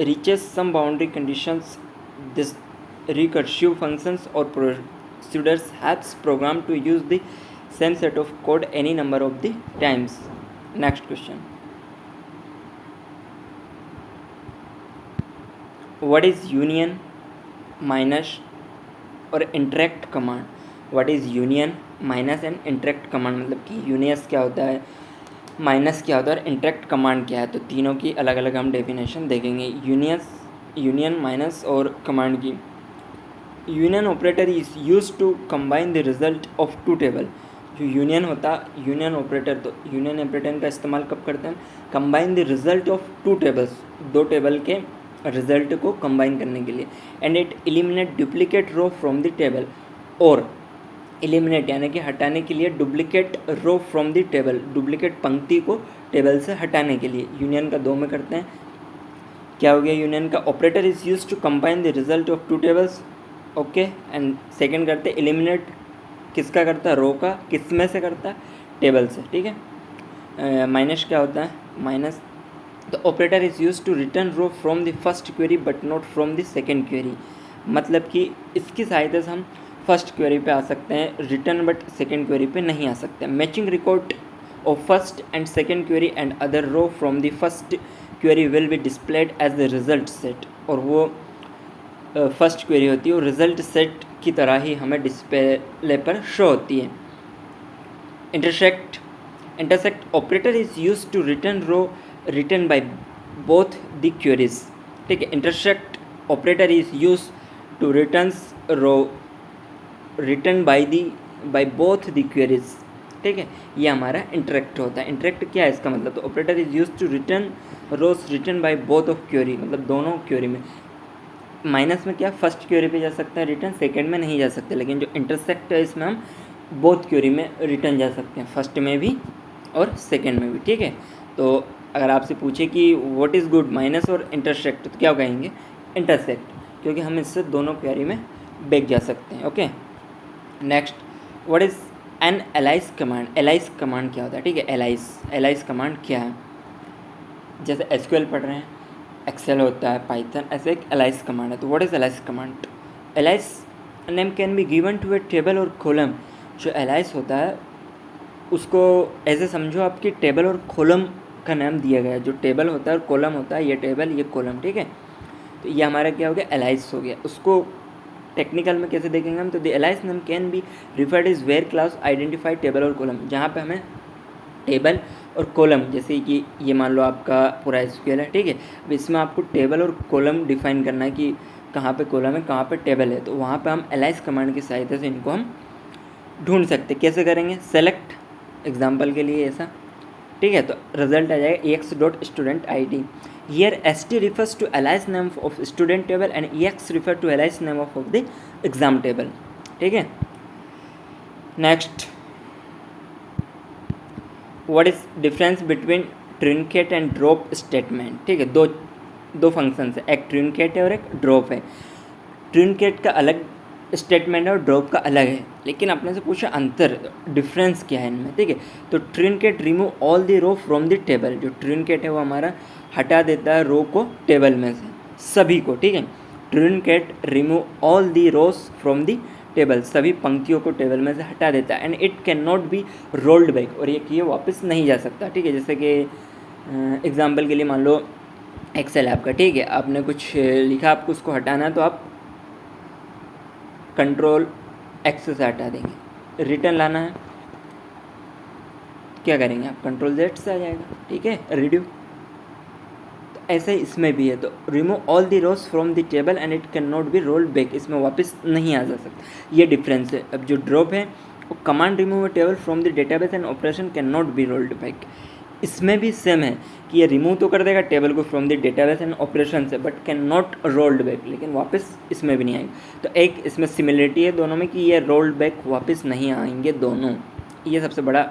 reaches some boundary conditions. This recursive functions or procedures helps program to use the same set of code any number of the times. Next question, what is union, minus और interact command. What is union, minus and interact command, मतलब कि यूनियस क्या होता है, minus क्या होता है और इंटरेक्ट कमांड क्या है। तो तीनों की अलग अलग हम डेफिनेशन देखेंगे। यूनियन, माइनस और कमांड की। Union operator is use to combine the result of 2 table. जो यूनियन होता, यूनियन ऑपरेटर, तो यूनियन ऑपरेटर का इस्तेमाल कब करते हैं, combine the result of 2 tables, 2 table के रिजल्ट को कंबाइन करने के लिए। And it eliminate duplicate row from the table, और एलिमिनेट यानी कि हटाने के लिए duplicate row from the table, duplicate पंक्ति को टेबल से हटाने के लिए। यूनियन का 2 में करते हैं। क्या हो गया यूनियन का, operator is use to combine the result of 2 tables. Okay, and second करते एलिमिनेट, किसका करता है, रो का, किस में से करता है, टेबल से, ठीक है। माइनस क्या होता है, minus the operator is use to return row from the first query but not from the second query. मतलब कि इसकी सहायता से हम फर्स्ट क्वेरी पे आ सकते हैं रिटर्न, बट सेकेंड क्वेरी पे नहीं आ सकते। Matching record of first and second query and other row from the first query will be displayed as the result set. और वो फर्स्ट क्वेरी होती है वो रिजल्ट सेट की तरह ही हमें डिस्प्ले पर शो होती है। Intersect operator is use to return row written by both the queries, ठीक है। Intersect operator is use to returns row return by both the queries, ठीक है। ये हमारा इंटरेक्ट होता है। इंटरेक्ट क्या है इसका मतलब, तो operator is use to return rows return by both of query, मतलब दोनों क्वेरी में। माइनस में क्या, फर्स्ट क्वेरी पे जा सकता है रिटर्न, सेकेंड में नहीं जा सकते, लेकिन जो इंटरसेक्ट है इसमें हम बोथ क्वेरी में रिटर्न जा सकते हैं, फर्स्ट में भी और सेकेंड में भी, ठीक है। तो अगर आपसे पूछे कि व्हाट इज़ गुड, माइनस और इंटरसेक्ट, तो क्या कहेंगे, इंटरसेक्ट। क्योंकि हम इससे दोनों क्वेरी में बैक जा सकते हैं। Okay, next, what is an allies command? Allies command क्या होता है? ठीक है, एलाइज कमांड क्या है? जैसे एसक्यूएल पढ़ रहे हैं, एक्सेल होता है, पाइथन, ऐसे एक एलाइज कमांड है। तो what is alias command? Alias name can be given to a table और कॉलम। जो एलाइज होता है उसको ऐसे समझो आपकी टेबल और कॉलम का नाम दिया गया है। जो टेबल होता है और कॉलम होता है, ये टेबल ये कॉलम, ठीक है। तो ये हमारा क्या हो गया? एलाइज हो गया। उसको टेक्निकल में कैसे देखेंगे हम? तो the alias name can be referred is where class identified table और कॉलम, जहाँ पे हमें टेबल और कॉलम, जैसे कि ये मान लो आपका पूरा एसक्यूएल है, ठीक है। अब इसमें आपको टेबल और कॉलम डिफाइन करना है कि कहाँ पे कॉलम है, कहाँ पे टेबल है। तो वहाँ पे हम एलाइज कमांड की सहायता से इनको हम ढूंढ सकते। कैसे करेंगे? सेलेक्ट, एग्जाम्पल के लिए ऐसा, ठीक है। तो रिजल्ट आ जाएगा ex dot student ID। Here st refers to alias name of student table and ex refer to alias name of the exam table, ठीक है। Next, what is difference between trinket and drop statement? ठीक है, दो functions है, एक trinket है और एक ड्रॉप है। ट्रिंकेट का अलग स्टेटमेंट है और ड्रॉप का अलग है, लेकिन आपने से पूछा अंतर, डिफरेंस क्या है इनमें, ठीक है। तो truncate remove all the row from the table. जो ट्रिंकेट है वो हमारा हटा देता है रो को टेबल में से, सभी को, ठीक है। Truncate remove all the rows from the table, सभी पंक्तियों को टेबल में से हटा देता है। And it can not be rolled back, और ये वापस नहीं जा सकता, ठीक है। जैसे कि एग्जाम्पल के लिए मान लो एक्सेल है आपका, ठीक है, आपने कुछ लिखा, आपको उसको हटाना है, तो आप कंट्रोल X से हटा देंगे। रिटर्न लाना है, क्या करेंगे आप? कंट्रोल Z से आ जाएगा, ठीक है, रिड्यू। तो ऐसे ही इसमें भी है। तो remove all the rows from the table and it can not be rolled back, इसमें वापस नहीं आ जा सकता, ये डिफरेंस है। अब जो ड्रॉप है वो command remove a table from the database and operation can not be rolled back. इसमें भी सेम है कि ये रिमूव तो कर देगा टेबल को from the database and operation से, but can not rolled back, लेकिन वापस इसमें भी नहीं आएगा। तो एक इसमें सिमिलरिटी है दोनों में कि ये रोल्ड बैक वापस नहीं आएंगे दोनों, ये सबसे बड़ा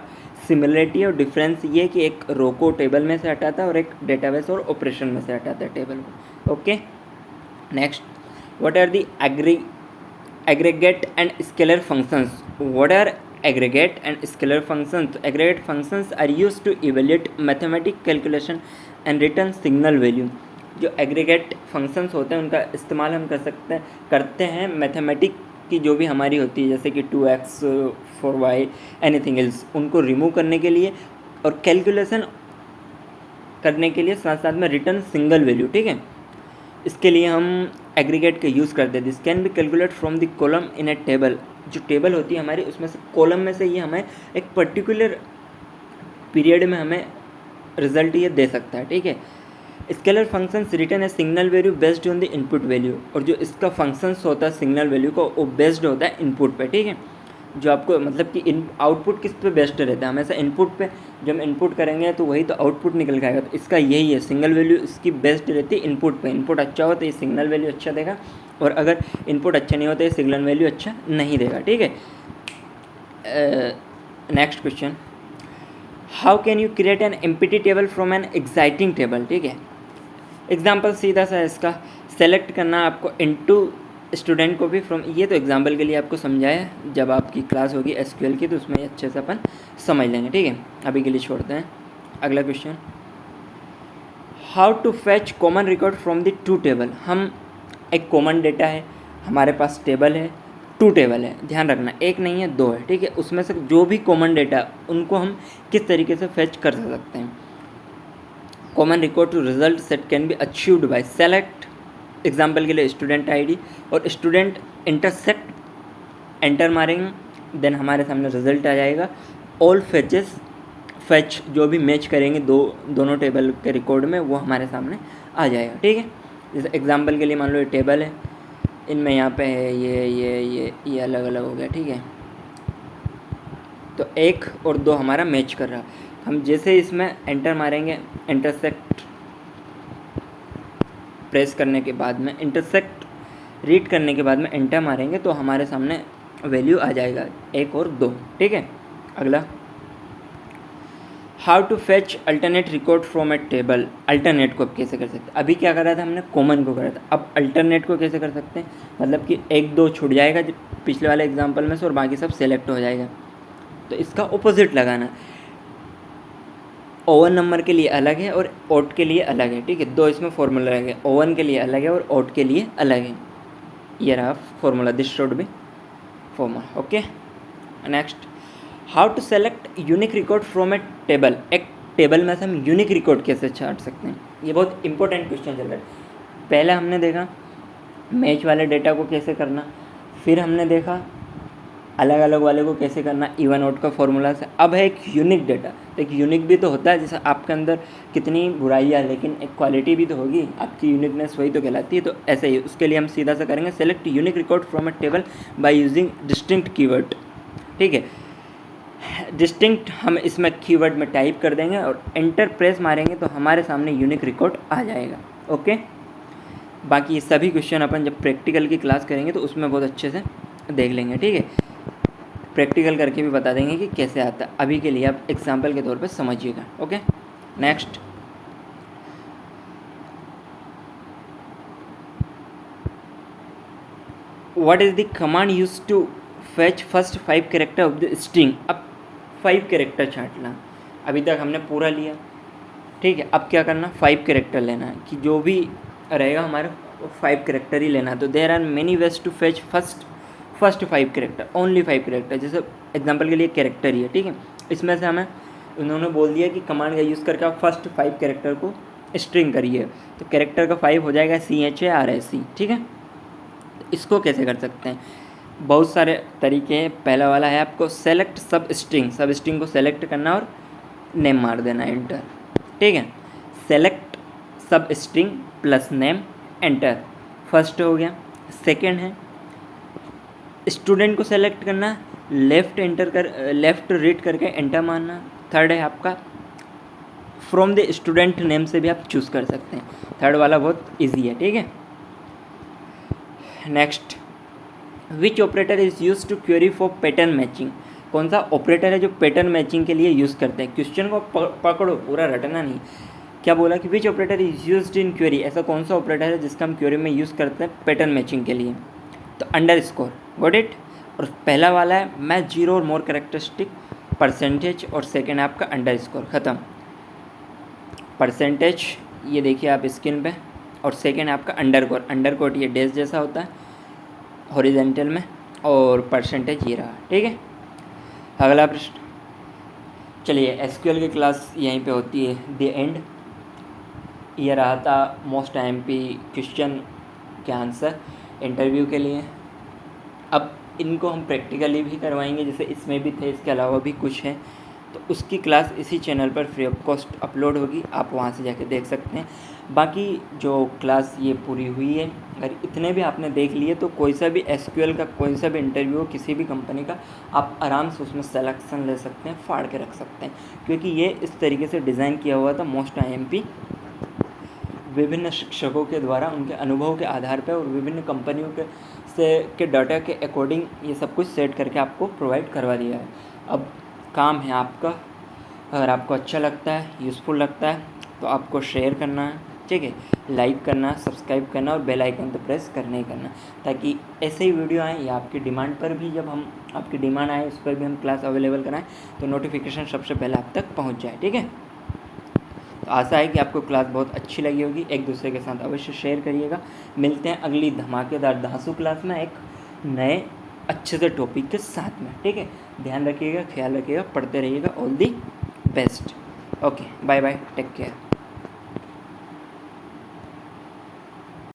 सिमिलरिटी है। और डिफरेंस ये कि एक रो को टेबल में से हटाता है और एक डेटाबेस और ऑपरेशन में से हटाता है टेबल को। Okay, next, what are the aggregate and scalar functions? What are aggregate and scalar functions? Aggregate functions are used to evaluate mathematical calculation and return signal value। जो एग्रीगेट फंक्शंस होते हैं उनका इस्तेमाल हम करते हैं मैथमेटिक की जो भी हमारी होती है, जैसे कि 2x 4y एनीथिंग एल्स, उनको रिमूव करने के लिए और कैलकुलेशन करने के लिए, साथ साथ में रिटर्न सिंगल वैल्यू, ठीक है। इसके लिए हम एग्रीगेट का यूज़ करते हैं। This can be calculate from the column in a table. जो टेबल होती है हमारी, उसमें से कॉलम में से ये हमें एक पर्टिकुलर पीरियड में हमें रिजल्ट ये दे सकता है, ठीक है। Scalar functions return A signal value based on the input value, और जो इसका फंक्शंस होता है सिग्नल वैल्यू को, वो बेस्ड होता है इनपुट पे, ठीक है। जो आपको मतलब कि इन आउटपुट किस पे बेस्ड रहता है? हमेशा इनपुट पे। जब हम इनपुट करेंगे तो वही तो आउटपुट निकल के आएगा। तो इसका यही है, सिंगल वैल्यू इसकी बेस्ड रहती है इनपुट पे। इनपुट अच्छा हो तो ये सिग्नल वैल्यू अच्छा देगा, और अगर इनपुट अच्छा नहीं हो तो ये सिग्नल वैल्यू अच्छा नहीं देगा, ठीक है। Next question, how can you create an empty table from an exciting table? ठीक है, एग्जाम्पल सीधा सा इसका सेलेक्ट करना आपको इनटू स्टूडेंट को भी फ्रॉम, ये तो एग्जाम्पल के लिए आपको समझाया, जब आपकी क्लास होगी एसक्यूएल की तो उसमें अच्छे से अपन समझ लेंगे, ठीक है। अभी के लिए छोड़ते हैं। अगला question, how to fetch common record from the two table? हम एक कॉमन डेटा है, हमारे पास टेबल है, टू टेबल है, ध्यान रखना एक नहीं है दो है, ठीक है। उसमें से जो भी कॉमन डेटा उनको हम किस तरीके से फैच कर सकते हैं? Common record to result set can be achieved by select, example के लिए स्टूडेंट आईडी और स्टूडेंट इंटरसेक्ट, एंटर मारेंगे देन हमारे सामने रिजल्ट आ जाएगा। ऑल फैचेस, फैच जो भी मैच करेंगे दोनों टेबल के रिकॉर्ड में वो हमारे सामने आ जाएगा, ठीक है। जैसे एग्जाम्पल के लिए मान लो ये टेबल है, इनमें यहाँ पे है ये अलग अलग हो गया, ठीक है। तो 1 और 2 हमारा मैच कर रहा। हम जैसे इसमें एंटर मारेंगे, इंटरसेक्ट प्रेस करने के बाद में, इंटरसेक्ट रीड करने के बाद में एंटर मारेंगे तो हमारे सामने वैल्यू आ जाएगा 1 और 2, ठीक है। अगला, how to fetch alternate record from a table. Alternate को अब कैसे कर सकते हैं, अभी क्या कर रहा था हमने, कॉमन को करा था, अब अल्टरनेट को कैसे कर सकते हैं, मतलब कि एक दो छूट जाएगा पिछले वाले एग्जाम्पल में से और बाकी सब सेलेक्ट हो जाएगा। तो इसका ऑपोजिट लगाना, ओवन नंबर के लिए अलग है और ओट के लिए अलग है, ठीक है, दो इसमें फॉर्मूला अलग है, ओवन के लिए अलग है और ओट के लिए अलग है। ये रहा formula, this should be formula. Okay, next, how to select unique record from a table. एक टेबल में से हम यूनिक रिकॉर्ड कैसे छाट सकते हैं, ये बहुत इंपॉर्टेंट क्वेश्चन चल रहा है। पहले हमने देखा मैच वाले डेटा को कैसे करना, फिर हमने देखा अलग अलग वाले को कैसे करना इवन आउट का फॉर्मूला से। अब है एक यूनिक डेटा, तो एक यूनिक भी तो होता है, जैसे आपके अंदर कितनी बुराइयाँ लेकिन एक क्वालिटी भी तो होगी, आपकी यूनिकनेस वही तो कहलाती है। तो ऐसे ही उसके लिए हम सीधा सा करेंगे select unique record from a table by using distinct keyword, ठीक है। डिस्टिंक्ट हम इसमें कीवर्ड में टाइप कर देंगे और एंटर प्रेस मारेंगे तो हमारे सामने यूनिक रिकॉर्ड आ जाएगा। ओके, बाकी ये सभी क्वेश्चन अपन जब प्रैक्टिकल की क्लास करेंगे तो उसमें बहुत अच्छे से देख लेंगे, ठीक है। प्रैक्टिकल करके भी बता देंगे कि कैसे आता है, अभी के लिए आप एग्जाम्पल के तौर पे समझिएगा। Okay, next, what is the command use to fetch first 5 character of the string. अब 5 कैरेक्टर छांटना, अभी तक हमने पूरा लिया, ठीक है। अब क्या करना, 5 कैरेक्टर लेना है कि जो भी रहेगा हमारे 5 कैरेक्टर ही लेना है। तो there are many ways to fetch first 5 character, only 5 character. जैसे एग्जांपल के लिए कैरेक्टर ही है, ठीक है, इसमें से हमें उन्होंने बोल दिया कि कमांड का यूज़ करके आप फर्स्ट 5 कैरेक्टर को स्ट्रिंग करिए, तो कैरेक्टर का 5 हो जाएगा CHARSC, ठीक है। इसको कैसे कर सकते हैं, बहुत सारे तरीके हैं। पहला वाला है आपको सेलेक्ट सब स्ट्रिंग को सेलेक्ट करना और नेम मार देना, एंटर, ठीक है। सेलेक्ट सब string plus name, enter, first हो गया। सेकेंड है स्टूडेंट को सेलेक्ट करना, लेफ्ट रीड करके एंटर मारना। थर्ड है आपका फ्रॉम द स्टूडेंट नेम से भी आप चूज़ कर सकते हैं, थर्ड वाला बहुत इजी है, ठीक है। Next, which operator is use to query for pattern matching. कौन सा ऑपरेटर है जो पैटर्न मैचिंग के लिए यूज़ करते हैं। क्वेश्चन को पकड़ो, पूरा रटना नहीं। क्या बोला कि which operator is used in query, ऐसा कौन सा ऑपरेटर है जिसका हम क्वेरी में यूज़ करते हैं पैटर्न मैचिंग के लिए। तो अंडरस्कोर, गॉट इट। और पहला वाला है मैच 0 और मोर कैरेक्टरिस्टिक, परसेंटेज, और सेकेंड है आपका अंडरस्कोर, ख़त्म। परसेंटेज ये देखिए आप स्क्रीन पे, और सेकेंड है आपका अंडरकोट ये डैश जैसा होता है हॉरिजेंटल में, और परसेंटेज ये रहा, ठीक है। अगला प्रश्न, चलिए एसक्यूएल की क्लास यहीं पे होती है, द एंड। ये रहा था मोस्ट IMP क्वेश्चन के आंसर इंटरव्यू के लिए। अब इनको हम प्रैक्टिकली भी करवाएंगे, जैसे इसमें भी थे, इसके अलावा भी कुछ है, तो उसकी क्लास इसी चैनल पर फ्री ऑफ कॉस्ट अपलोड होगी, आप वहाँ से जाके देख सकते हैं। बाकी जो क्लास ये पूरी हुई है, अगर इतने भी आपने देख लिए तो कोई सा भी SQL का कोई सा भी इंटरव्यू हो किसी भी कंपनी का, आप आराम से उसमें सिलेक्शन ले सकते हैं, फाड़ के रख सकते हैं, क्योंकि ये इस तरीके से डिज़ाइन किया हुआ था मोस्ट IMP विभिन्न शिक्षकों के द्वारा उनके अनुभव के आधार पर और विभिन्न कंपनियों के डाटा के अकॉर्डिंग ये सब कुछ सेट करके आपको प्रोवाइड करवा दिया है। अब काम है आपका, अगर आपको अच्छा लगता है, यूज़फुल लगता है, तो आपको शेयर करना है, ठीक है, लाइक करना, सब्सक्राइब करना और बेल आइकन तो प्रेस करना ही करना, ताकि ऐसे ही वीडियो आए या आपकी डिमांड पर भी, जब हम आपकी डिमांड आए उस पर भी हम क्लास अवेलेबल कराएं तो नोटिफिकेशन सबसे पहले आप तक पहुंच जाए, ठीक है। तो आशा है कि आपको क्लास बहुत अच्छी लगी होगी, एक दूसरे के साथ अवश्य शेयर करिएगा। मिलते हैं अगली धमाकेदार धांसू क्लास में एक नए अच्छे से टॉपिक के साथ में, ठीक है। ध्यान रखिएगा, ख्याल रखिएगा, पढ़ते रहिएगा। All the best. Okay, bye bye, take care.